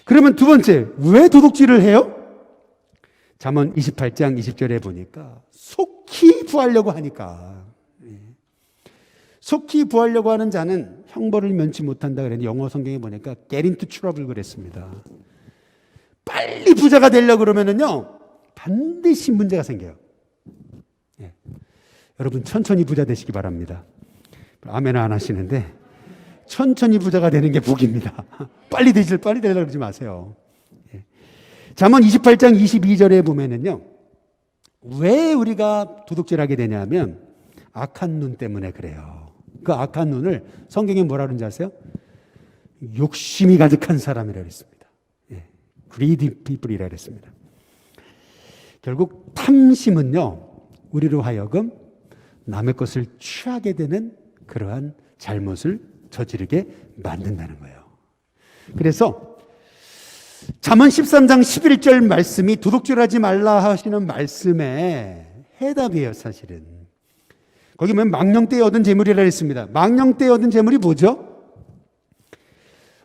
그러면 두 번째, 왜 도둑질을 해요? 잠언 28장 20절에 보니까 속히 구하려고 하니까. 속히 구하려고 하는 자는 형벌을 면치 못한다 그랬는데 영어 성경에 보니까 get into trouble 그랬습니다. 빨리 부자가 되려고 그러면은요, 반드시 문제가 생겨요. 여러분 천천히 부자 되시기 바랍니다. 아멘 안 하시는데 천천히 부자가 되는 게 복입니다. 빨리 되려고 그러지 마세요. 잠언 28장 22절에 보면은요, 왜 우리가 도둑질하게 되냐면 악한 눈 때문에 그래요. 그 악한 눈을 성경에 뭐라 그러는지 아세요? 욕심이 가득한 사람이라고 했습니다. greedy people이라고 했습니다. 결국 탐심은요, 우리로 하여금 남의 것을 취하게 되는 그러한 잘못을 저지르게 만든다는 거예요. 그래서 잠언 13장 11절 말씀이 도둑질하지 말라 하시는 말씀의 해답이에요, 사실은. 거기 보면 망령 때에 얻은 재물이라 했습니다. 망령 때에 얻은 재물이 뭐죠?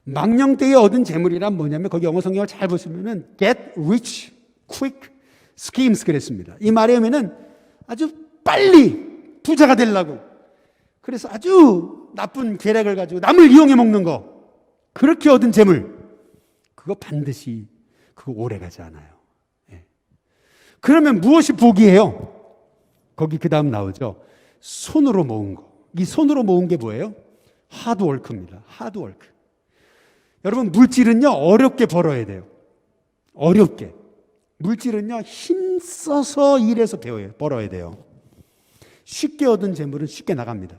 망령 때에 얻은 재물이란 뭐냐면 거기 영어 성경을 잘 보시면은 get rich quick schemes 그랬습니다. 이 말에 하면은 아주 빨리 부자가 되려고, 그래서 아주 나쁜 계략을 가지고 남을 이용해 먹는 거, 그렇게 얻은 재물, 그거 반드시 그거 오래 가지 않아요. 그러면 무엇이 복이에요? 거기 그 다음 나오죠. 손으로 모은 거. 이 손으로 모은 게 뭐예요? 하드워크입니다. 하드워크. 여러분, 물질은요, 어렵게 벌어야 돼요. 어렵게. 물질은요, 힘써서 일해서 벌어야 돼요. 쉽게 얻은 재물은 쉽게 나갑니다.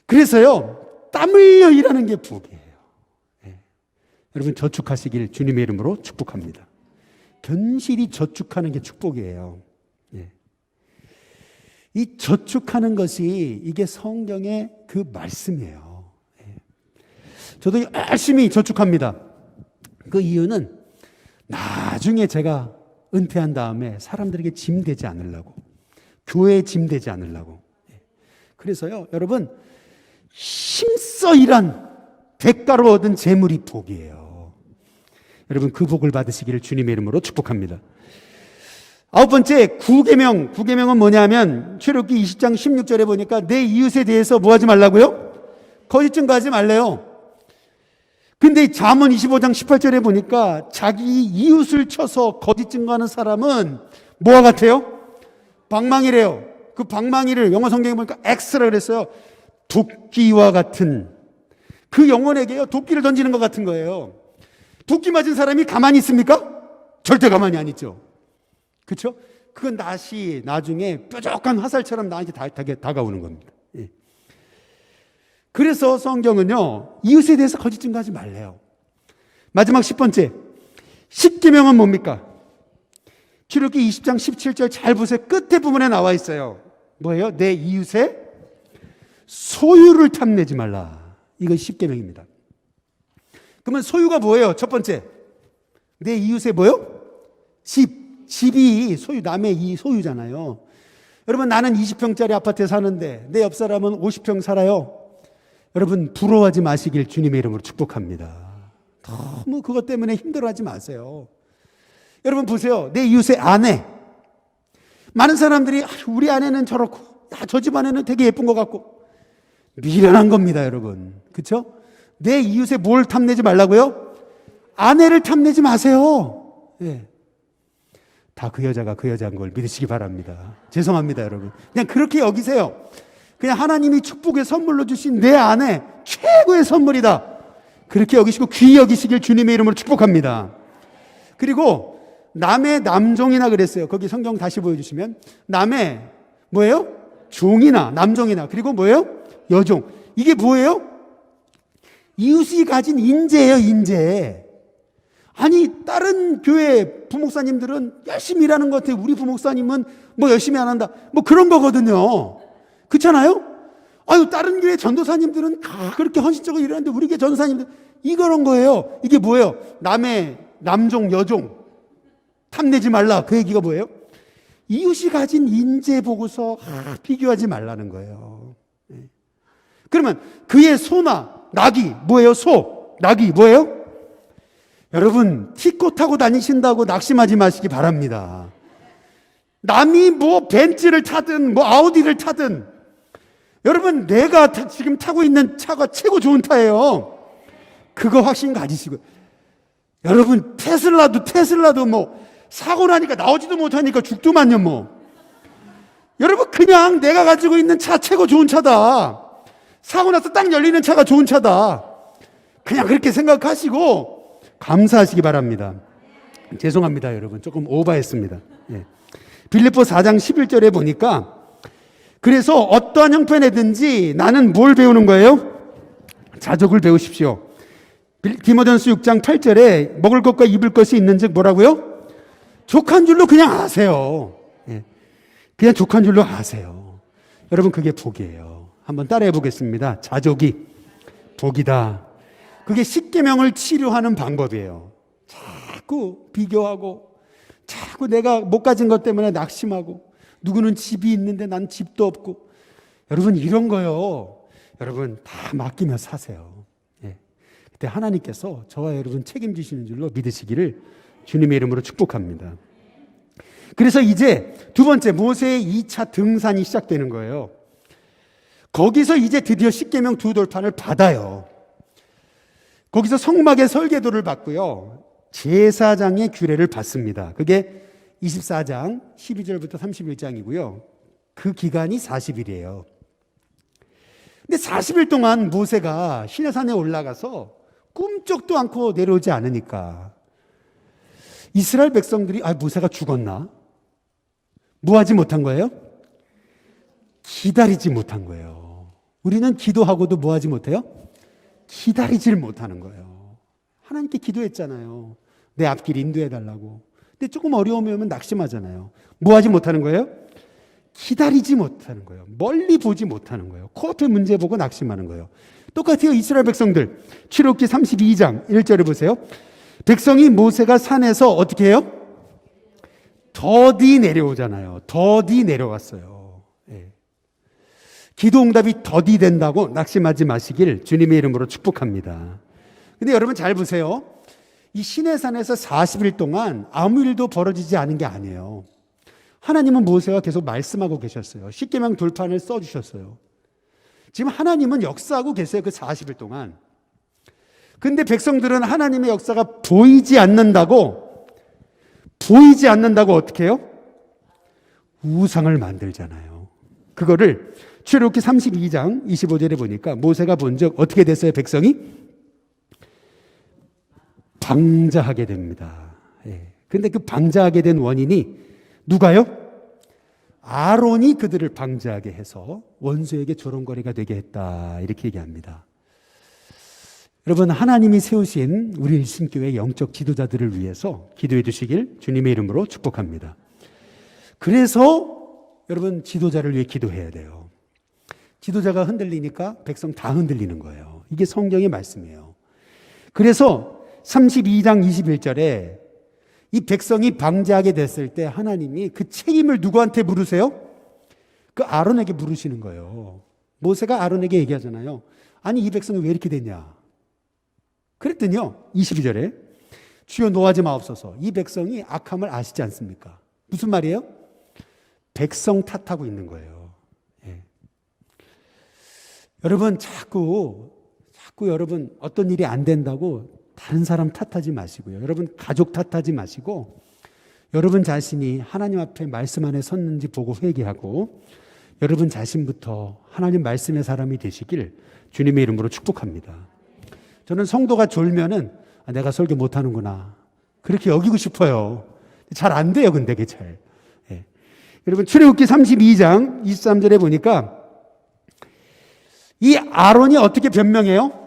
그래서요, 땀 흘려 일하는 게 복이에요. 여러분, 저축하시길 주님의 이름으로 축복합니다. 견실히 저축하는 게 축복이에요. 이 저축하는 것이 이게 성경의 그 말씀이에요. 저도 열심히 저축합니다. 그 이유는 나중에 제가 은퇴한 다음에 사람들에게 짐 되지 않으려고, 교회에 짐 되지 않으려고. 그래서요, 여러분, 힘써 일한 대가로 얻은 재물이 복이에요. 여러분, 그 복을 받으시기를 주님의 이름으로 축복합니다. 아홉 번째, 구계명은 뭐냐면 출애굽기 20장 16절에 보니까 내 이웃에 대해서 뭐 하지 말라고요? 거짓 증거하지 말래요. 근데 잠언 25장 18절에 보니까 자기 이웃을 쳐서 거짓 증거하는 사람은 뭐와 같아요? 방망이래요. 그 방망이를 영어 성경에 보니까 X라 그랬어요. 도끼와 같은, 그 영혼에게요, 도끼를 던지는 것 같은 거예요. 도끼 맞은 사람이 가만히 있습니까? 절대 가만히 안 있죠. 그렇죠? 그건 나중에 뾰족한 화살처럼 나한테 다가오는 겁니다. 그래서 성경은요, 이웃에 대해서 거짓 증거하지 말래요. 마지막 10번째, 10계명은 뭡니까? 출애굽기 20장 17절 잘 보세요. 끝에 부분에 나와 있어요. 뭐예요? 내 이웃의 소유를 탐내지 말라. 이건 10계명입니다. 그러면 소유가 뭐예요? 첫 번째, 내 이웃의 뭐예요? 집이 소유, 남의 이 소유잖아요. 여러분, 나는 20평짜리 아파트에 사는데 내 옆 사람은 50평 살아요. 여러분, 부러워하지 마시길 주님의 이름으로 축복합니다. 너무 그것 때문에 힘들어하지 마세요. 여러분 보세요. 내 이웃의 아내. 많은 사람들이 우리 아내는 저렇고, 저 집 아내는 되게 예쁜 것 같고, 미련한 겁니다, 여러분. 그렇죠? 내 이웃에 뭘 탐내지 말라고요? 아내를 탐내지 마세요. 다 그 여자가 그 여자인 걸 믿으시기 바랍니다. 죄송합니다, 여러분. 그냥 그렇게 여기세요. 그냥 하나님이 축복의 선물로 주신 내 아내, 최고의 선물이다. 그렇게 여기시고 귀히 여기시길 주님의 이름으로 축복합니다. 그리고 남의 남종이나 그랬어요. 거기 성경 다시 보여주시면 남의 뭐예요? 종이나 남종이나, 그리고 뭐예요? 여종. 이게 뭐예요? 이웃이 가진 인재예요, 인재. 아니 다른 교회 부목사님들은 열심히 일하는 것 같아요. 우리 부목사님은 뭐 열심히 안 한다. 뭐 그런 거거든요. 그렇잖아요? 아유 다른 교회 전도사님들은 다 그렇게 헌신적으로 일하는데 우리 교회 전도사님들 이런 거예요. 이게 뭐예요? 남의 남종 여종 탐내지 말라. 그 얘기가 뭐예요? 이웃이 가진 인재 보고서 비교하지 말라는 거예요. 그러면 그의 소나 낙이 뭐예요? 소, 낙이 뭐예요? 여러분 티코 타고 다니신다고 낙심하지 마시기 바랍니다. 남이 뭐 벤츠를 타든 뭐 아우디를 타든 여러분 내가 지금 타고 있는 차가 최고 좋은 차예요. 그거 확신 가지시고 여러분 테슬라도 뭐 사고 나니까 나오지도 못하니까 죽더만요 뭐. 여러분 그냥 내가 가지고 있는 차 최고 좋은 차다. 사고 나서 딱 열리는 차가 좋은 차다. 그냥 그렇게 생각하시고 감사하시기 바랍니다. 죄송합니다 여러분 조금 오버했습니다. 예. 빌립보 4장 11절에 보니까 그래서 어떠한 형편이든지 나는 뭘 배우는 거예요? 자족을 배우십시오. 디모데전서 6장 8절에 먹을 것과 입을 것이 있는즉 뭐라고요? 족한 줄로 그냥 아세요. 예. 그냥 족한 줄로 아세요. 여러분 그게 복이에요. 한번 따라해 보겠습니다. 자족이 복이다. 그게 십계명을 치료하는 방법이에요. 자꾸 비교하고 자꾸 내가 못 가진 것 때문에 낙심하고 누구는 집이 있는데 난 집도 없고 여러분 이런 거요. 여러분 다 맡기며 사세요. 예. 그때 하나님께서 저와 여러분 책임지시는 줄로 믿으시기를 주님의 이름으로 축복합니다. 그래서 이제 두 번째 모세의 2차 등산이 시작되는 거예요. 거기서 이제 드디어 십계명 두 돌판을 받아요. 거기서 성막의 설계도를 받고요. 제사장의 규례를 받습니다. 그게 24장 12절부터 31장이고요. 그 기간이 40일이에요. 근데 40일 동안 모세가 시내산에 올라가서 꿈쩍도 않고 내려오지 않으니까 이스라엘 백성들이 모세가 죽었나? 뭐 하지 못한 거예요? 기다리지 못한 거예요. 우리는 기도하고도 뭐 하지 못해요? 기다리질 못하는 거예요. 하나님께 기도했잖아요. 내 앞길 인도해 달라고. 근데 조금 어려움이 오면 낙심하잖아요. 뭐 하지 못하는 거예요? 기다리지 못하는 거예요. 멀리 보지 못하는 거예요. 코앞에 문제 보고 낙심하는 거예요. 똑같아요. 이스라엘 백성들. 출애굽기 32장 1절에 보세요. 백성이 모세가 산에서 어떻게 해요? 더디 내려오잖아요. 더디 내려왔어요. 예. 기도 응답이 더디 된다고 낙심하지 마시길 주님의 이름으로 축복합니다. 근데 여러분 잘 보세요. 이 시내산에서 40일 동안 아무 일도 벌어지지 않은 게 아니에요. 하나님은 모세가 계속 말씀하고 계셨어요. 십계명 돌판을 써주셨어요. 지금 하나님은 역사하고 계세요. 그 40일 동안. 근데 백성들은 하나님의 역사가 보이지 않는다고 어떻게 해요? 우상을 만들잖아요. 그거를 출애굽기 32장 25절에 보니까 모세가 본즉 어떻게 됐어요? 백성이 방자하게 됩니다. 예. 근데 그 방자하게 된 원인이 누가요? 아론이 그들을 방자하게 해서 원수에게 조롱거리가 되게 했다. 이렇게 얘기합니다. 여러분 하나님이 세우신 우리 일신교회 영적 지도자들을 위해서 기도해 주시길 주님의 이름으로 축복합니다. 그래서 여러분 지도자를 위해 기도해야 돼요. 지도자가 흔들리니까 백성 다 흔들리는 거예요. 이게 성경의 말씀이에요. 그래서 32장 21절에 이 백성이 방자하게 됐을 때 하나님이 그 책임을 누구한테 물으세요? 그 아론에게 물으시는 거예요. 모세가 아론에게 얘기하잖아요. 아니 이 백성이 왜 이렇게 됐냐? 그랬더니요 22절에 주여 노하지 마옵소서. 이 백성이 악함을 아시지 않습니까? 무슨 말이에요? 백성 탓하고 있는 거예요. 예. 여러분 자꾸 여러분 어떤 일이 안 된다고 다른 사람 탓하지 마시고요. 여러분 가족 탓하지 마시고 여러분 자신이 하나님 앞에 말씀 안에 섰는지 보고 회개하고 여러분 자신부터 하나님 말씀의 사람이 되시길 주님의 이름으로 축복합니다. 저는 성도가 졸면은 내가 설교 못하는구나 그렇게 여기고 싶어요. 잘 안 돼요. 근데 그게 잘. 예. 여러분 출애굽기 32장 23절에 보니까 이 아론이 어떻게 변명해요?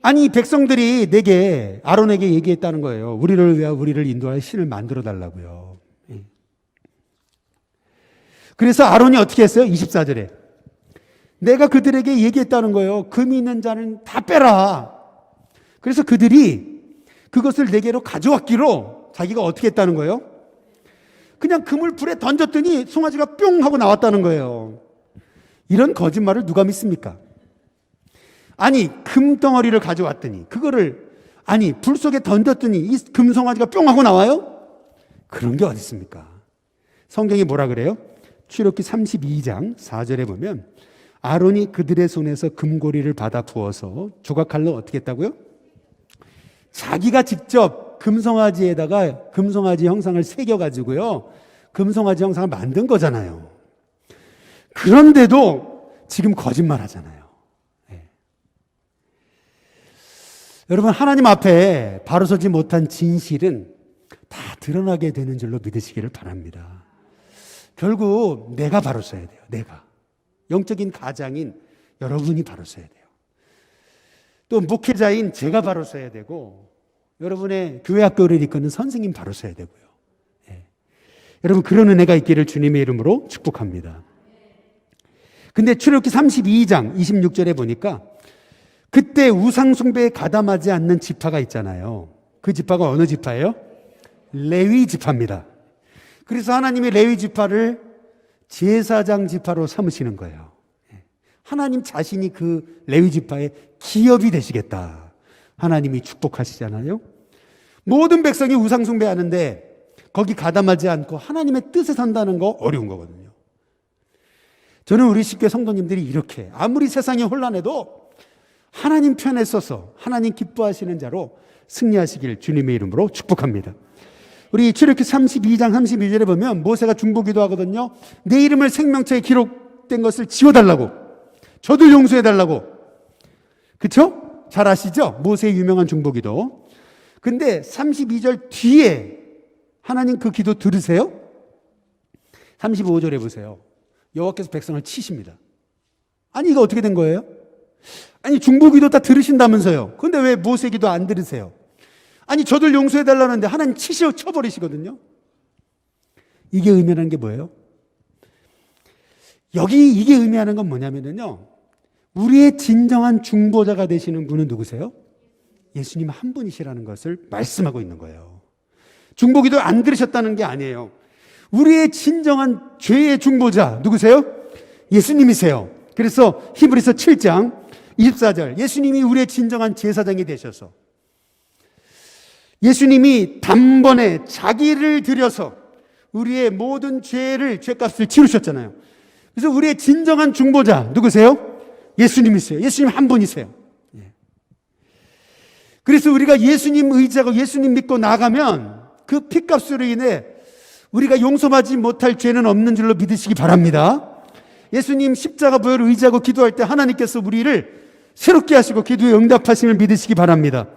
아니 백성들이 내게 아론에게 얘기했다는 거예요. 우리를 위하여 우리를 인도할 신을 만들어 달라고요. 그래서 아론이 어떻게 했어요? 24절에 내가 그들에게 얘기했다는 거예요. 금이 있는 자는 다 빼라. 그래서 그들이 그것을 내게로 가져왔기로 자기가 어떻게 했다는 거예요? 그냥 금을 불에 던졌더니 송아지가 뿅 하고 나왔다는 거예요. 이런 거짓말을 누가 믿습니까? 아니 금덩어리를 가져왔더니 그거를 불 속에 던졌더니 이 금송아지가 뿅 하고 나와요? 그런 게 어디 있습니까? 성경이 뭐라 그래요? 출애굽기 32장 4절에 보면 아론이 그들의 손에서 금고리를 받아 부어서 조각칼로 어떻게 했다고요? 자기가 직접 금송아지에다가 금송아지 형상을 새겨가지고요 금송아지 형상을 만든 거잖아요. 그런데도 지금 거짓말 하잖아요. 여러분 하나님 앞에 바로 서지 못한 진실은 다 드러나게 되는 줄로 믿으시기를 바랍니다. 결국 내가 바로 서야 돼요. 내가. 영적인 가장인 여러분이 바로 서야 돼요. 또 목회자인 제가 바로 서야 되고 여러분의 교회 학교를 이끄는 선생님 바로 서야 되고요. 여러분 그런 은혜가 있기를 주님의 이름으로 축복합니다. 근데 출애굽기 32장 26절에 보니까 그때 우상 숭배에 가담하지 않는 지파가 있잖아요. 그 지파가 어느 지파예요? 레위 지파입니다. 그래서 하나님이 레위 지파를 제사장 지파로 삼으시는 거예요. 하나님 자신이 그 레위 지파의 기업이 되시겠다. 하나님이 축복하시잖아요. 모든 백성이 우상 숭배하는데 거기 가담하지 않고 하나님의 뜻에 산다는 거 어려운 거거든요. 저는 우리 십교회 성도님들이 이렇게 아무리 세상이 혼란해도 하나님 편에 서서 하나님 기뻐하시는 자로 승리하시길 주님의 이름으로 축복합니다. 우리 출애굽기 32장 32절에 보면 모세가 중보기도 하거든요. 내 이름을 생명冊에 기록된 것을 지워달라고, 저들 용서해달라고. 그렇죠? 잘 아시죠? 모세의 유명한 중보기도. 근데 32절 뒤에 하나님 그 기도 들으세요? 35절에 보세요. 여호와께서 백성을 치십니다. 아니 이거 어떻게 된 거예요? 아니 중보기도 다 들으신다면서요. 그런데 왜 모세 기도 안 들으세요? 아니 저들 용서해달라는데 하나님 쳐버리시거든요. 이게 의미하는 게 뭐예요? 여기 이게 의미하는 건 뭐냐면요, 우리의 진정한 중보자가 되시는 분은 누구세요? 예수님 한 분이시라는 것을 말씀하고 있는 거예요. 중보기도 안 들으셨다는 게 아니에요. 우리의 진정한 죄의 중보자 누구세요? 예수님이세요. 그래서 히브리서 7장 24절 예수님이 우리의 진정한 제사장이 되셔서 예수님이 단번에 자기를 들여서 우리의 모든 죄값을 치르셨잖아요. 그래서 우리의 진정한 중보자 누구세요? 예수님이세요. 예수님 한 분이세요. 그래서 우리가 예수님 의지하고 예수님 믿고 나가면 그 피값으로 인해 우리가 용서받지 못할 죄는 없는 줄로 믿으시기 바랍니다. 예수님 십자가 보혈을 의지하고 기도할 때 하나님께서 우리를 새롭게 하시고 기도에 응답하심을 믿으시기 바랍니다.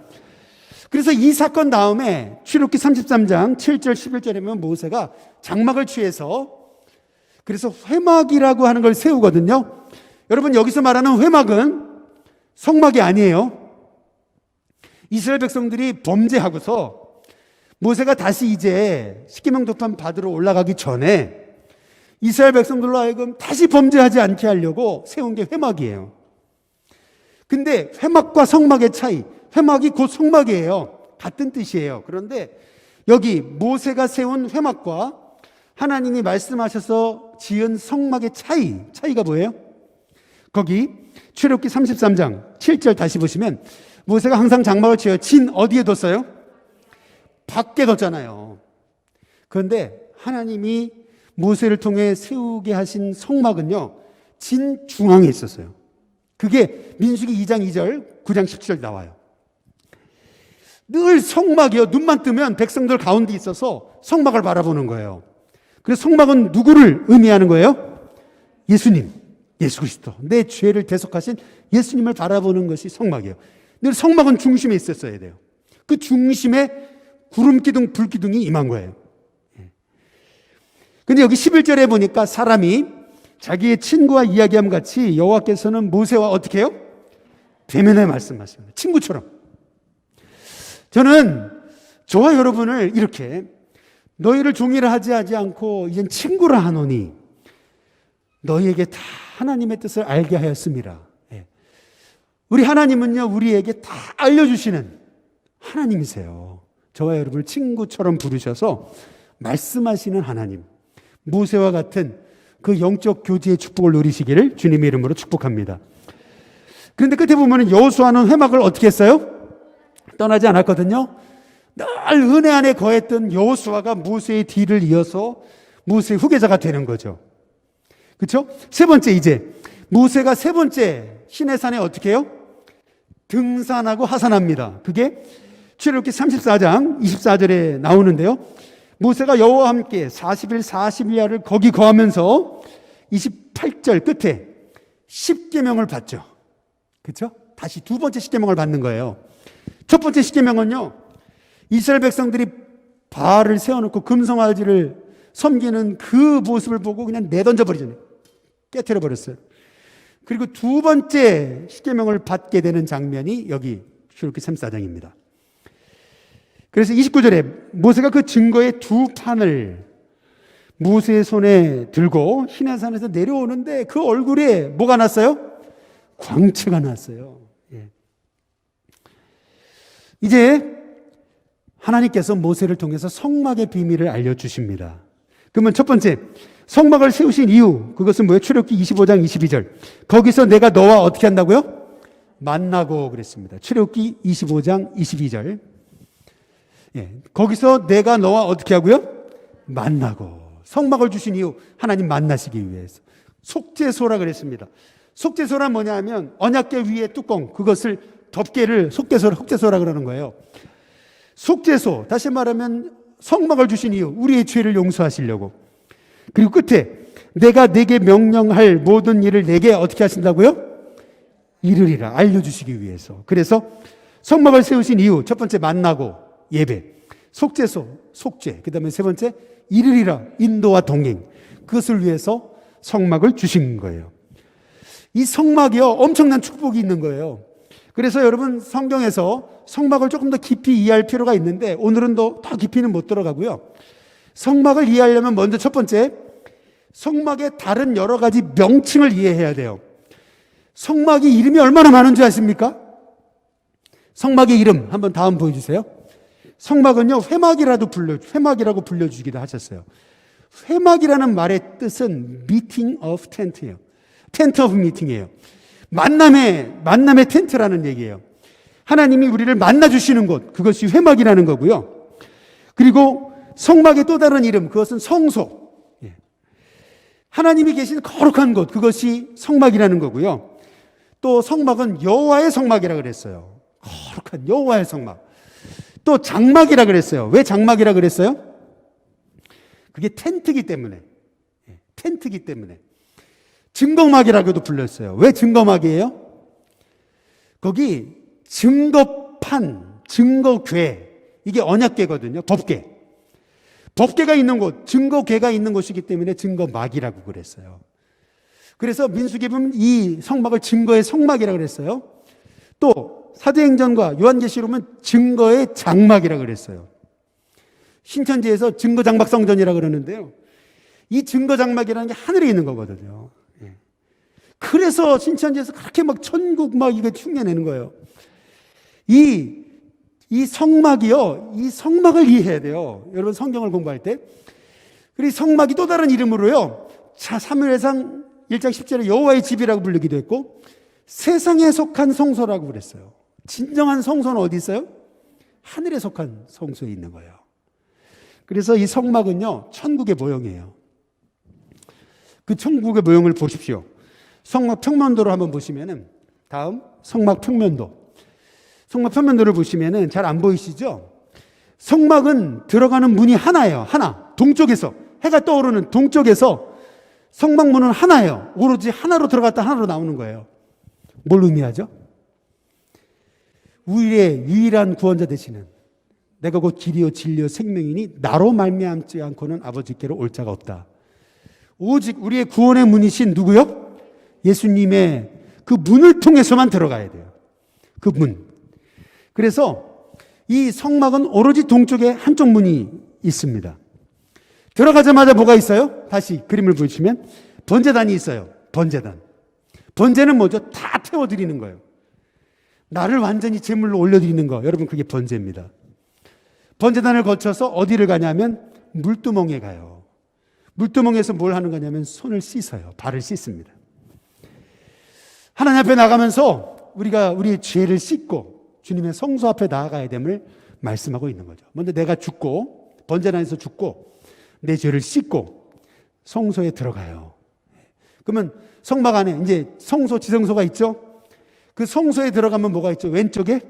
그래서 이 사건 다음에 출애굽기 33장 7절 11절에 보면 모세가 장막을 취해서 그래서 회막이라고 하는 걸 세우거든요. 여러분 여기서 말하는 회막은 성막이 아니에요. 이스라엘 백성들이 범죄하고서 모세가 다시 이제 십계명 도판 받으러 올라가기 전에 이스라엘 백성들로 하여금 다시 범죄하지 않게 하려고 세운 게 회막이에요. 근데 회막과 성막의 차이, 회막이 곧 성막이에요. 같은 뜻이에요. 그런데 여기 모세가 세운 회막과 하나님이 말씀하셔서 지은 성막의 차이가 뭐예요? 거기 출애굽기 33장 7절 다시 보시면 모세가 항상 장막을 치어 진 어디에 뒀어요? 밖에 뒀잖아요. 그런데 하나님이 모세를 통해 세우게 하신 성막은요, 진 중앙에 있었어요. 그게 민수기 2장 2절, 9장 17절 나와요. 늘 성막이요. 눈만 뜨면 백성들 가운데 있어서 성막을 바라보는 거예요. 그래서 성막은 누구를 의미하는 거예요? 예수님, 예수 그리스도. 내 죄를 대속하신 예수님을 바라보는 것이 성막이에요. 늘 성막은 중심에 있었어야 돼요. 그 중심에 구름기둥, 불기둥이 임한 거예요. 근데 여기 11절에 보니까 사람이 자기의 친구와 이야기함 같이 여호와께서는 모세와 어떻게 해요? 대면에 말씀하십니다. 친구처럼. 저는 저와 여러분을 이렇게 너희를 종이라 하지 않고 이젠 친구라 하노니 너희에게 다 하나님의 뜻을 알게 하였습니다. 우리 하나님은요, 우리에게 다 알려주시는 하나님이세요. 저와 여러분을 친구처럼 부르셔서 말씀하시는 하나님, 모세와 같은 그 영적 교제의 축복을 누리시기를 주님의 이름으로 축복합니다. 그런데 끝에 보면 여호수아는 회막을 어떻게 했어요? 떠나지 않았거든요. 늘 은혜 안에 거했던 여호수아가 모세의 뒤를 이어서 모세의 후계자가 되는 거죠. 그렇죠? 세 번째, 이제 모세가 세 번째 시내산에 어떻게 해요? 등산하고 하산합니다. 그게 출애굽기 34장 24절에 나오는데요. 모세가 여호와와 함께 40일 40야를 거기 거하면서 28절 끝에 십계명을 받죠. 그렇죠? 다시 두 번째 십계명을 받는 거예요. 첫 번째 십계명은요, 이스라엘 백성들이 바알을 세워놓고 금송아지를 섬기는 그 모습을 보고 그냥 내던져 버리잖아요. 깨트려 버렸어요. 그리고 두 번째 십계명을 받게 되는 장면이 여기 출애굽기 34장입니다. 그래서 29절에 모세가 그 증거의 두 판을 모세의 손에 들고 시내산에서 내려오는데 그 얼굴에 뭐가 났어요? 광채가 났어요. 예. 이제 하나님께서 모세를 통해서 성막의 비밀을 알려주십니다. 그러면 첫 번째, 성막을 세우신 이유, 그것은 뭐예요? 출애굽기 25장 22절. 거기서 내가 너와 어떻게 한다고요? 만나고 그랬습니다. 출애굽기 25장 22절. 예, 거기서 내가 너와 어떻게 하고요? 만나고. 성막을 주신 이유, 하나님 만나시기 위해서. 속죄소라 그랬습니다. 속죄소란 뭐냐 하면 언약궤 위에 뚜껑, 그것을 덮개를 속죄소라 그러는 거예요. 속죄소, 다시 말하면 성막을 주신 이유, 우리의 죄를 용서하시려고. 그리고 끝에 내가 내게 명령할 모든 일을 내게 어떻게 하신다고요? 이르리라, 알려주시기 위해서. 그래서 성막을 세우신 이유, 첫 번째 만나고 예배, 속죄소, 속죄, 그 다음에 세 번째 이르리라, 인도와 동행. 그것을 위해서 성막을 주신 거예요. 이 성막이요, 엄청난 축복이 있는 거예요. 그래서 여러분 성경에서 성막을 조금 더 깊이 이해할 필요가 있는데 오늘은 더 깊이는 못 들어가고요. 성막을 이해하려면 먼저 첫 번째, 성막의 다른 여러 가지 명칭을 이해해야 돼요. 성막이 이름이 얼마나 많은 줄 아십니까? 성막의 이름 한번 다음 보여주세요. 성막은요, 회막이라고 불려주기도 하셨어요. 회막이라는 말의 뜻은 meeting of tent예요. 텐트 오브 미팅이에요. 만남의 텐트라는 얘기예요. 하나님이 우리를 만나주시는 곳, 그것이 회막이라는 거고요. 그리고 성막의 또 다른 이름, 그것은 성소. 하나님이 계신 거룩한 곳, 그것이 성막이라는 거고요. 또 성막은 여호와의 성막이라 그랬어요. 거룩한 여호와의 성막. 또 장막이라 그랬어요. 왜 장막이라 그랬어요? 그게 텐트기 때문에. 텐트기 때문에. 증거막이라고도 불렸어요. 왜 증거막이에요? 거기 증거판, 증거궤, 이게 언약궤거든요. 법궤. 법궤가 있는 곳, 증거궤가 있는 곳이기 때문에 증거막이라고 그랬어요. 그래서 민수기 보면 이 성막을 증거의 성막이라고 그랬어요. 또 사도행전과 요한계시록 보면 증거의 장막이라고 그랬어요. 신천지에서 증거장막성전이라고 그러는데요. 이 증거장막이라는 게 하늘에 있는 거거든요. 그래서 신천지에서 그렇게 막 천국 막 이거 흉내내는 거예요. 이 성막이요, 이 성막을 이해해야 돼요. 여러분 성경을 공부할 때. 그리고 성막이 또 다른 이름으로요, 사무엘상 1장 10절에 여호와의 집이라고 부르기도 했고, 세상에 속한 성소라고 그랬어요. 진정한 성소는 어디 있어요? 하늘에 속한 성소에 있는 거예요. 그래서 이 성막은요, 천국의 모형이에요. 그 천국의 모형을 보십시오. 성막 평면도를 한번 보시면은, 다음 성막 평면도. 성막 평면도를 보시면은 잘 안 보이시죠? 성막은 들어가는 문이 하나예요. 하나. 동쪽에서, 해가 떠오르는 동쪽에서 성막문은 하나예요. 오로지 하나로 들어갔다 하나로 나오는 거예요. 뭘 의미하죠? 우리의 유일한 구원자 되시는, 내가 곧 길이요 진리요 생명이니 나로 말미암지 않고는 아버지께로 올 자가 없다. 오직 우리의 구원의 문이신 누구요? 예수님의 그 문을 통해서만 들어가야 돼요. 그 문. 그래서 이 성막은 오로지 동쪽에 한쪽 문이 있습니다. 들어가자마자 뭐가 있어요? 다시 그림을 보시면 번제단이 있어요. 번제단. 번제는 뭐죠? 다 태워드리는 거예요. 나를 완전히 제물로 올려드리는 거. 여러분, 그게 번제입니다. 번제단을 거쳐서 어디를 가냐면 물두멍에 가요. 물두멍에서 뭘 하는 거냐면 손을 씻어요. 발을 씻습니다. 하나님 앞에 나가면서 우리가 우리의 죄를 씻고 주님의 성소 앞에 나아가야 됨을 말씀하고 있는 거죠. 먼저 내가 죽고, 번제단에서 죽고 내 죄를 씻고 성소에 들어가요. 그러면 성막 안에 이제 성소, 지성소가 있죠. 그 성소에 들어가면 뭐가 있죠? 왼쪽에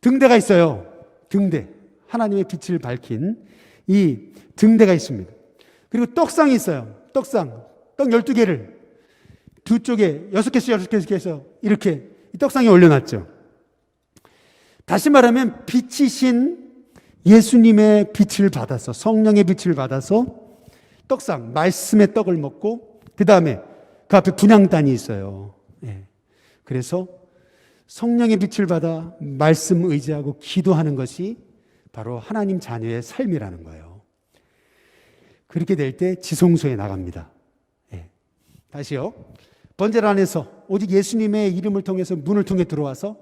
등대가 있어요. 등대. 하나님의 빛을 밝힌 이 등대가 있습니다. 그리고 떡상이 있어요. 떡상. 떡 12개를 두 쪽에 6개씩 해서 이렇게 이 떡상에 올려놨죠. 다시 말하면 빛이신 예수님의 빛을 받아서, 성령의 빛을 받아서 떡상, 말씀의 떡을 먹고 그 다음에 그 앞에 분향단이 있어요. 예. 그래서 성령의 빛을 받아 말씀 의지하고 기도하는 것이 바로 하나님 자녀의 삶이라는 거예요. 그렇게 될 때 지성소에 나갑니다. 예. 다시요. 번제단에서 오직 예수님의 이름을 통해서 문을 통해 들어와서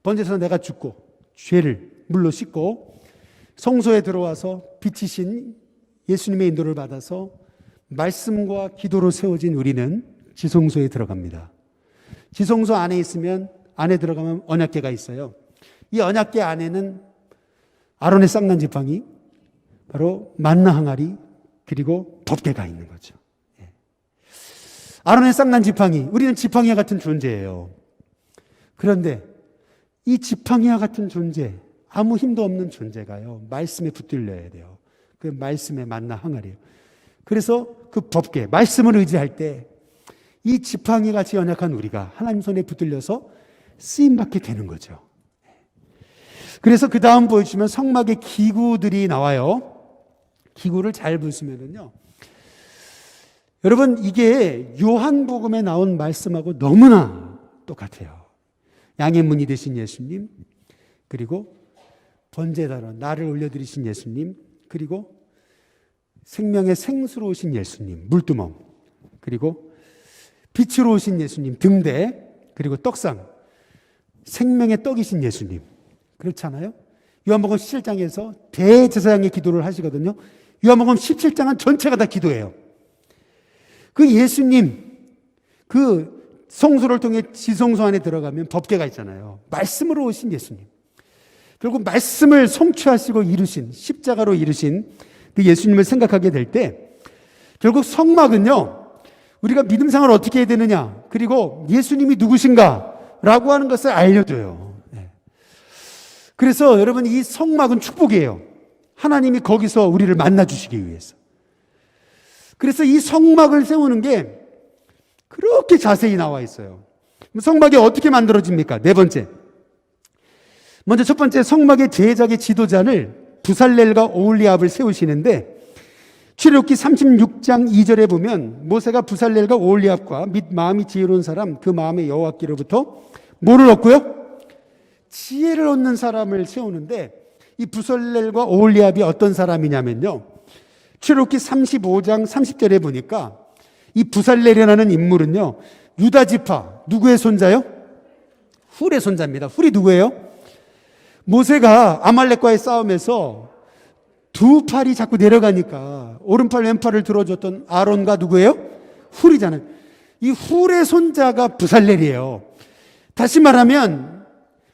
번제에서 내가 죽고 죄를 물로 씻고 성소에 들어와서 빛이신 예수님의 인도를 받아서 말씀과 기도로 세워진 우리는 지성소에 들어갑니다. 지성소 안에 있으면, 안에 들어가면 언약궤가 있어요. 이 언약궤 안에는 아론의 쌍난 지팡이, 바로 만나 항아리, 그리고 법궤가 있는 거죠. 아론의 쌍난 지팡이, 우리는 지팡이와 같은 존재예요. 그런데 이 지팡이와 같은 존재, 아무 힘도 없는 존재가요, 말씀에 붙들려야 돼요. 그 말씀의 만나 항아리예요. 그래서 그 법궤, 말씀을 의지할 때 이 지팡이 같이 연약한 우리가 하나님 손에 붙들려서 쓰임받게 되는 거죠. 그래서 그 다음 보여주시면 성막의 기구들이 나와요. 기구를 잘 보시면은요, 여러분, 이게 요한복음에 나온 말씀하고 너무나 똑같아요. 양의 문이 되신 예수님, 그리고 번제단으로 나를 올려드리신 예수님, 그리고 생명의 생수로 오신 예수님, 물두멍, 그리고 빛으로 오신 예수님, 등대, 그리고 떡상, 생명의 떡이신 예수님. 그렇잖아요? 요한복음 17장에서 대제사장의 기도를 하시거든요. 요한복음 17장은 전체가 다 기도예요. 그 예수님, 그 성소를 통해 지성소 안에 들어가면 법궤가 있잖아요. 말씀으로 오신 예수님. 결국 말씀을 성취하시고 이루신, 십자가로 이루신 그 예수님을 생각하게 될 때 결국 성막은요, 우리가 믿음생활을 어떻게 해야 되느냐, 그리고 예수님이 누구신가 라고 하는 것을 알려줘요. 그래서 여러분, 이 성막은 축복이에요. 하나님이 거기서 우리를 만나주시기 위해서. 그래서 이 성막을 세우는 게 그렇게 자세히 나와 있어요. 성막이 어떻게 만들어집니까? 네 번째. 먼저 첫 번째, 성막의 제작의 지도자를 부살렐과 오홀리압을 세우시는데, 출애굽기 36장 2절에 보면 모세가 부살렐과 오홀리압과 및 마음이 지혜로운 사람, 그 마음의 여호와께로부터 뭐를 얻고요? 지혜를 얻는 사람을 세우는데, 이 부살렐과 오홀리압이 어떤 사람이냐면요, 출애굽기 35장 30절에 보니까 이 부살렐이라는 인물은요, 유다 지파 누구의 손자요? 훌의 손자입니다. 훌이 누구예요? 모세가 아말렉과의 싸움에서 두 팔이 자꾸 내려가니까 오른팔 왼팔을 들어줬던 아론과 누구예요? 훌이잖아요. 이 훌의 손자가 부살렐이에요. 다시 말하면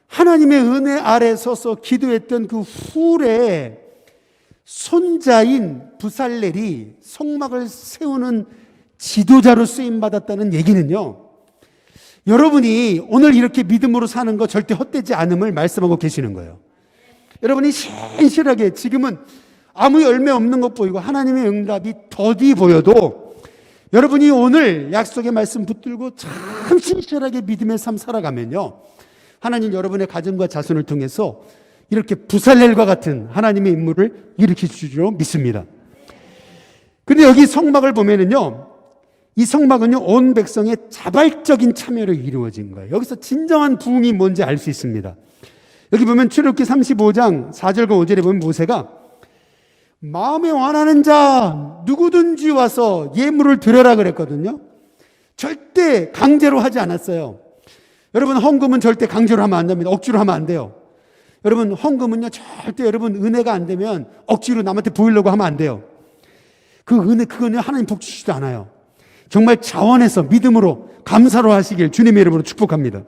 하나님의 은혜 아래 서서 기도했던 그 훌의 손자인 부살렐이 성막을 세우는 지도자로 쓰임받았다는 얘기는요, 여러분이 오늘 이렇게 믿음으로 사는 거 절대 헛되지 않음을 말씀하고 계시는 거예요. 여러분이 신실하게, 지금은 아무 열매 없는 것 보이고 하나님의 응답이 더디 보여도 여러분이 오늘 약속의 말씀 붙들고 참 신실하게 믿음의 삶 살아가면요, 하나님 여러분의 가정과 자손을 통해서 이렇게 부살렐과 같은 하나님의 인물을 일으키실 줄로 믿습니다. 그런데 여기 성막을 보면은요, 이 성막은요, 온 백성의 자발적인 참여로 이루어진 거예요. 여기서 진정한 부흥이 뭔지 알 수 있습니다. 여기 보면 출애굽기 35장 4절과 5절에 보면 모세가 마음에 원하는 자 누구든지 와서 예물을 드려라 그랬거든요. 절대 강제로 하지 않았어요. 여러분, 헌금은 절대 강제로 하면 안 됩니다. 억지로 하면 안 돼요. 여러분, 헌금은요, 절대 여러분 은혜가 안 되면 억지로 남한테 보이려고 하면 안 돼요. 그거는 하나님 복 주시지도 않아요. 정말 자원해서 믿음으로 감사로 하시길 주님의 이름으로 축복합니다.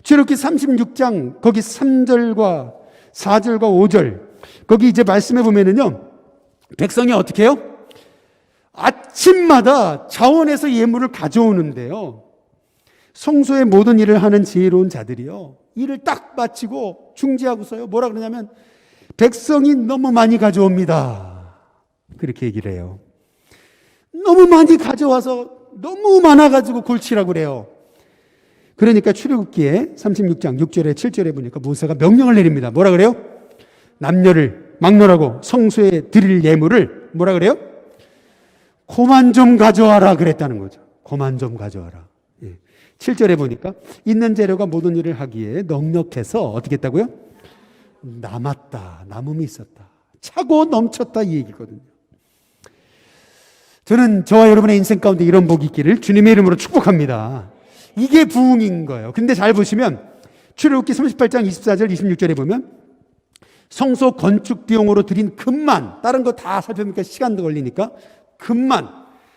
출애굽기 36장 거기 3절과 4절과 5절 거기 이제 말씀해 보면은요, 백성이 어떻게 해요? 아침마다 자원해서 예물을 가져오는데요, 성소의 모든 일을 하는 지혜로운 자들이요, 일을 딱 마치고 중지하고서요, 뭐라 그러냐면 백성이 너무 많이 가져옵니다, 그렇게 얘기를 해요. 너무 많이 가져와서 너무 많아가지고 골치라고 그래요. 그러니까 출애굽기에 36장 6절에 7절에 보니까 모세가 명령을 내립니다. 뭐라 그래요? 남녀를 막론하고 성소에 드릴 예물을 뭐라 그래요? 고만 좀 가져와라 그랬다는 거죠. 고만 좀 가져와라. 7절에 보니까 있는 재료가 모든 일을 하기에 넉넉해서 어떻게 했다고요? 남았다. 남음이 있었다. 차고 넘쳤다, 이 얘기거든요. 저는 저와 여러분의 인생 가운데 이런 복이 있기를 주님의 이름으로 축복합니다. 이게 부흥인 거예요. 근데 잘 보시면 출애굽기 38장 24절 26절에 보면 성소 건축 비용으로 드린 금만, 다른 거 다 살펴보니까 시간도 걸리니까 금만,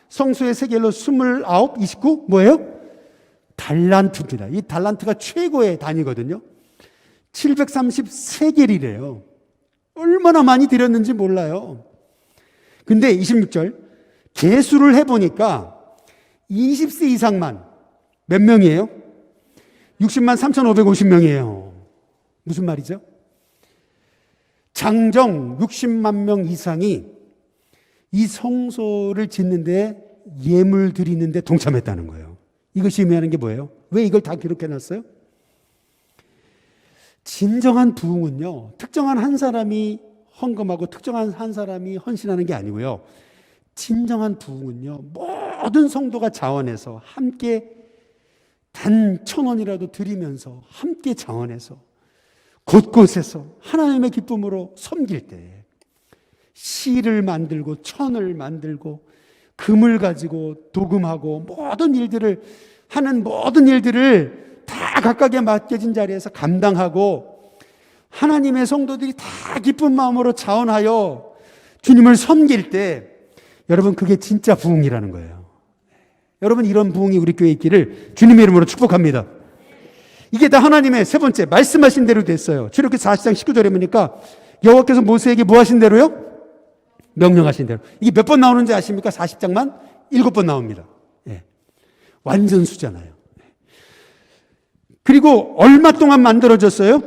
성소의 세겔로 29, 29 뭐예요? 달란트입니다. 이 달란트가 최고의 단위거든요. 733개리래요. 얼마나 많이 드렸는지 몰라요. 근데 26절 계수를 해보니까 20세 이상만 몇 명이에요? 60만 3,550명이에요. 무슨 말이죠? 장정 60만 명 이상이 이 성소를 짓는데 예물 드리는데 동참했다는 거예요. 이것이 의미하는 게 뭐예요? 왜 이걸 다 기록해놨어요? 진정한 부흥은요, 특정한 한 사람이 헌금하고 특정한 한 사람이 헌신하는 게 아니고요, 진정한 부흥은요, 모든 성도가 자원해서 함께 단 1,000원이라도 드리면서 함께 자원해서 곳곳에서 하나님의 기쁨으로 섬길 때 실을 만들고 천을 만들고 금을 가지고 도금하고 모든 일들을 하는 모든 일들을 다 각각의 맡겨진 자리에서 감당하고 하나님의 성도들이 다 기쁜 마음으로 자원하여 주님을 섬길 때 여러분, 그게 진짜 부흥이라는 거예요. 여러분, 이런 부흥이 우리 교회에 있기를 주님의 이름으로 축복합니다. 이게 다 하나님의 세 번째 말씀하신 대로 됐어요. 출애굽기 40장 19절에 보니까 여호와께서 모세에게 뭐 하신 대로요? 명령하신 대로. 이게 몇 번 나오는지 아십니까? 40장만 7번 나옵니다. 예. 완전 수잖아요. 그리고 얼마 동안 만들어졌어요?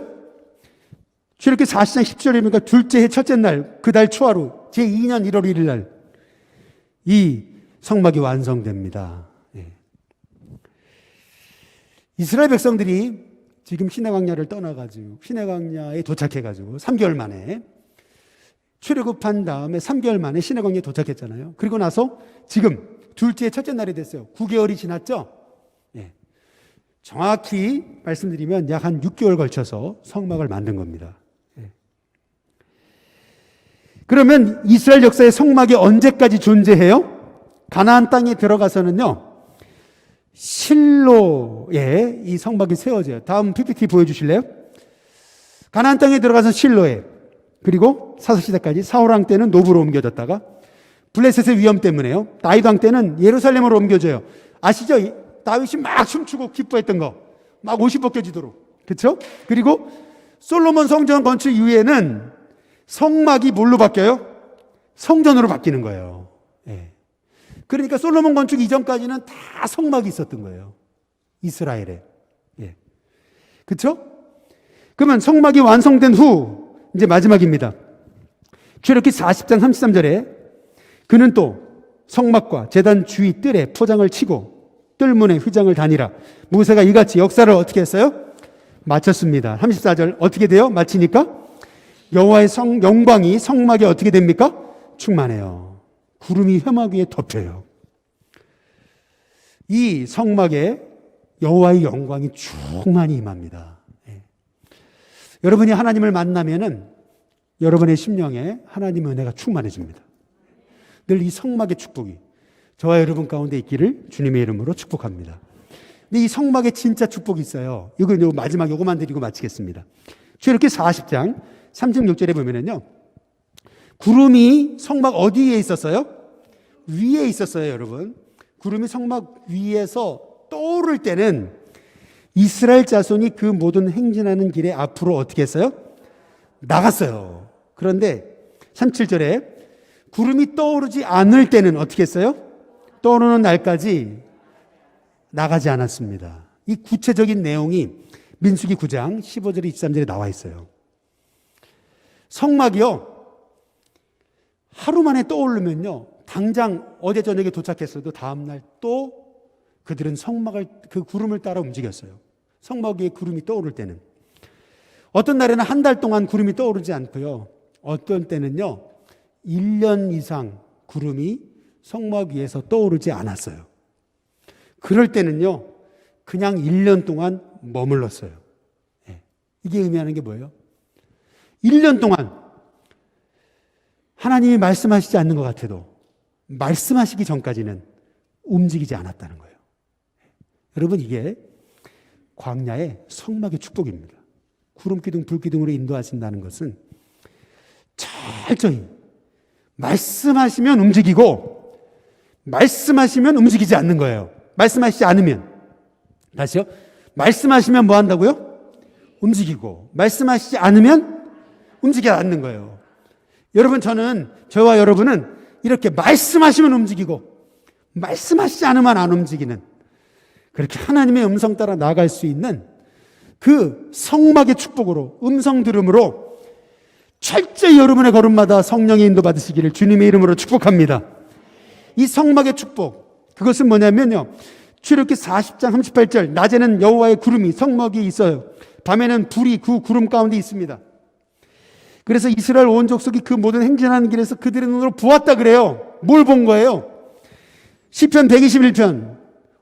출애굽기 40장 10절에 보니까 둘째 해 첫째 날, 그 달 초하루 제2년 1월 1일 날 이 성막이 완성됩니다. 예. 이스라엘 백성들이 지금 시내광야를 떠나가지고 시내광야에 도착해가지고 3개월 만에 출애굽한 다음에 3개월 만에 시내광야에 도착했잖아요. 그리고 나서 지금 둘째 첫째 날이 됐어요. 9개월이 지났죠? 예. 정확히 말씀드리면 약 한 6개월 걸쳐서 성막을 만든 겁니다. 예. 그러면 이스라엘 역사의 성막이 언제까지 존재해요? 가나안 땅에 들어가서는요, 실로에 이 성막이 세워져요. 다음 PPT 보여주실래요? 가나안 땅에 들어가서 실로에, 그리고 사사시대까지 사울왕 때는 노브로 옮겨졌다가 블레셋의 위험 때문에요, 다윗왕 때는 예루살렘으로 옮겨져요. 아시죠? 다윗이 막 춤추고 기뻐했던 거, 막 옷이 벗겨지도록, 그렇죠? 그리고 솔로몬 성전 건축 이후에는 성막이 뭘로 바뀌어요? 성전으로 바뀌는 거예요. 예. 그러니까 솔로몬 건축 이전까지는 다 성막이 있었던 거예요. 이스라엘에. 예. 그렇죠? 그러면 성막이 완성된 후 이제 마지막입니다. 출애굽기 40장 33절에 그는 또 성막과 제단 주위 뜰에 포장을 치고 뜰문에 휘장을 다니라. 모세가 이같이 역사를 어떻게 했어요? 마쳤습니다. 34절 어떻게 돼요? 마치니까 여호와의 영광이 성막에 어떻게 됩니까? 충만해요. 구름이 회막 위에 덮여요. 이 성막에 여호와의 영광이 충만히 임합니다. 예. 여러분이 하나님을 만나면은 여러분의 심령에 하나님의 은혜가 충만해집니다. 늘 이 성막의 축복이 저와 여러분 가운데 있기를 주님의 이름으로 축복합니다. 근데 이 성막에 진짜 축복이 있어요. 이거 마지막 요거만 드리고 마치겠습니다. 출애굽기 40장 36절에 보면은요, 구름이 성막 어디에 있었어요? 위에 있었어요, 여러분. 구름이 성막 위에서 떠오를 때는 이스라엘 자손이 그 모든 행진하는 길에 앞으로 어떻게 했어요? 나갔어요. 그런데 37절에 구름이 떠오르지 않을 때는 어떻게 했어요? 떠오르는 날까지 나가지 않았습니다. 이 구체적인 내용이 민수기 9장 15절에 23절에 나와 있어요. 성막이요, 하루 만에 떠오르면요, 당장 어제 저녁에 도착했어도 다음날 또 그들은 성막을, 그 구름을 따라 움직였어요. 성막 위에 구름이 떠오를 때는. 어떤 날에는 한 달 동안 구름이 떠오르지 않고요, 어떤 때는요 1년 이상 구름이 성막 위에서 떠오르지 않았어요. 그럴 때는요 그냥 1년 동안 머물렀어요. 이게 의미하는 게 뭐예요? 1년 동안 하나님이 말씀하시지 않는 것 같아도 말씀하시기 전까지는 움직이지 않았다는 거예요. 여러분, 이게 광야의 성막의 축복입니다. 구름기둥 불기둥으로 인도하신다는 것은 철저히 말씀하시면 움직이고 말씀하시면 움직이지 않는 거예요. 말씀하시지 않으면, 다시요, 말씀하시면 뭐 한다고요? 움직이고, 말씀하시지 않으면 움직이지 않는 거예요. 여러분, 저와 여러분은 이렇게 말씀하시면 움직이고 말씀하시지 않으면 안 움직이는, 그렇게 하나님의 음성 따라 나아갈 수 있는 그 성막의 축복으로, 음성 들음으로 철저히 여러분의 걸음마다 성령의 인도 받으시기를 주님의 이름으로 축복합니다. 이 성막의 축복, 그것은 뭐냐면요, 출애굽기 40장 38절, 낮에는 여호와의 구름이 성막 위에 있어요. 밤에는 불이 그 구름 가운데 있습니다. 그래서 이스라엘 온 족속이 그 모든 행진하는 길에서 그들의 눈으로 보았다 그래요. 뭘 본 거예요? 시편 121편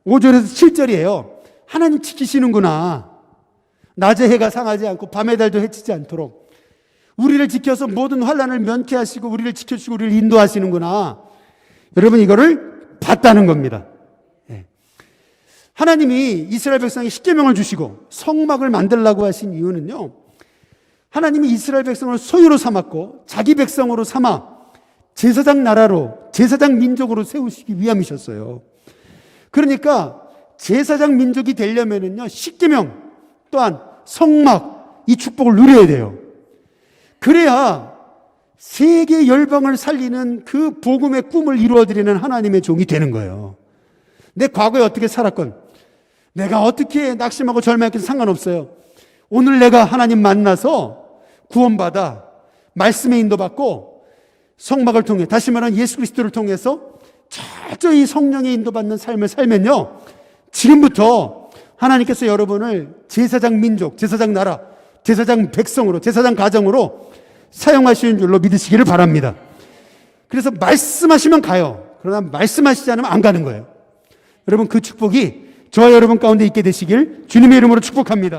5절에서 7절이에요. 하나님 지키시는구나. 낮에 해가 상하지 않고 밤의 달도 해치지 않도록 우리를 지켜서 모든 환난을 면케하시고 우리를 지켜주시고 우리를 인도하시는구나. 여러분, 이거를 봤다는 겁니다. 하나님이 이스라엘 백성에게 십계명을 주시고 성막을 만들라고 하신 이유는요, 하나님이 이스라엘 백성을 소유로 삼았고 자기 백성으로 삼아 제사장 나라로, 제사장 민족으로 세우시기 위함이셨어요. 그러니까 제사장 민족이 되려면은요, 십계명 또한 성막, 이 축복을 누려야 돼요. 그래야 세계 열방을 살리는 그 복음의 꿈을 이루어드리는 하나님의 종이 되는 거예요. 내 과거에 어떻게 살았건, 내가 어떻게 낙심하고 절망했건 상관없어요. 오늘 내가 하나님 만나서 구원받아 말씀의 인도받고 성막을 통해, 다시 말하면 예수 그리스도를 통해서 철저히 성령의 인도받는 삶을 살면요, 지금부터 하나님께서 여러분을 제사장 민족, 제사장 나라, 제사장 백성으로, 제사장 가정으로 사용하시는 줄로 믿으시기를 바랍니다. 그래서 말씀하시면 가요. 그러나 말씀하시지 않으면 안 가는 거예요. 여러분, 그 축복이 저와 여러분 가운데 있게 되시길 주님의 이름으로 축복합니다.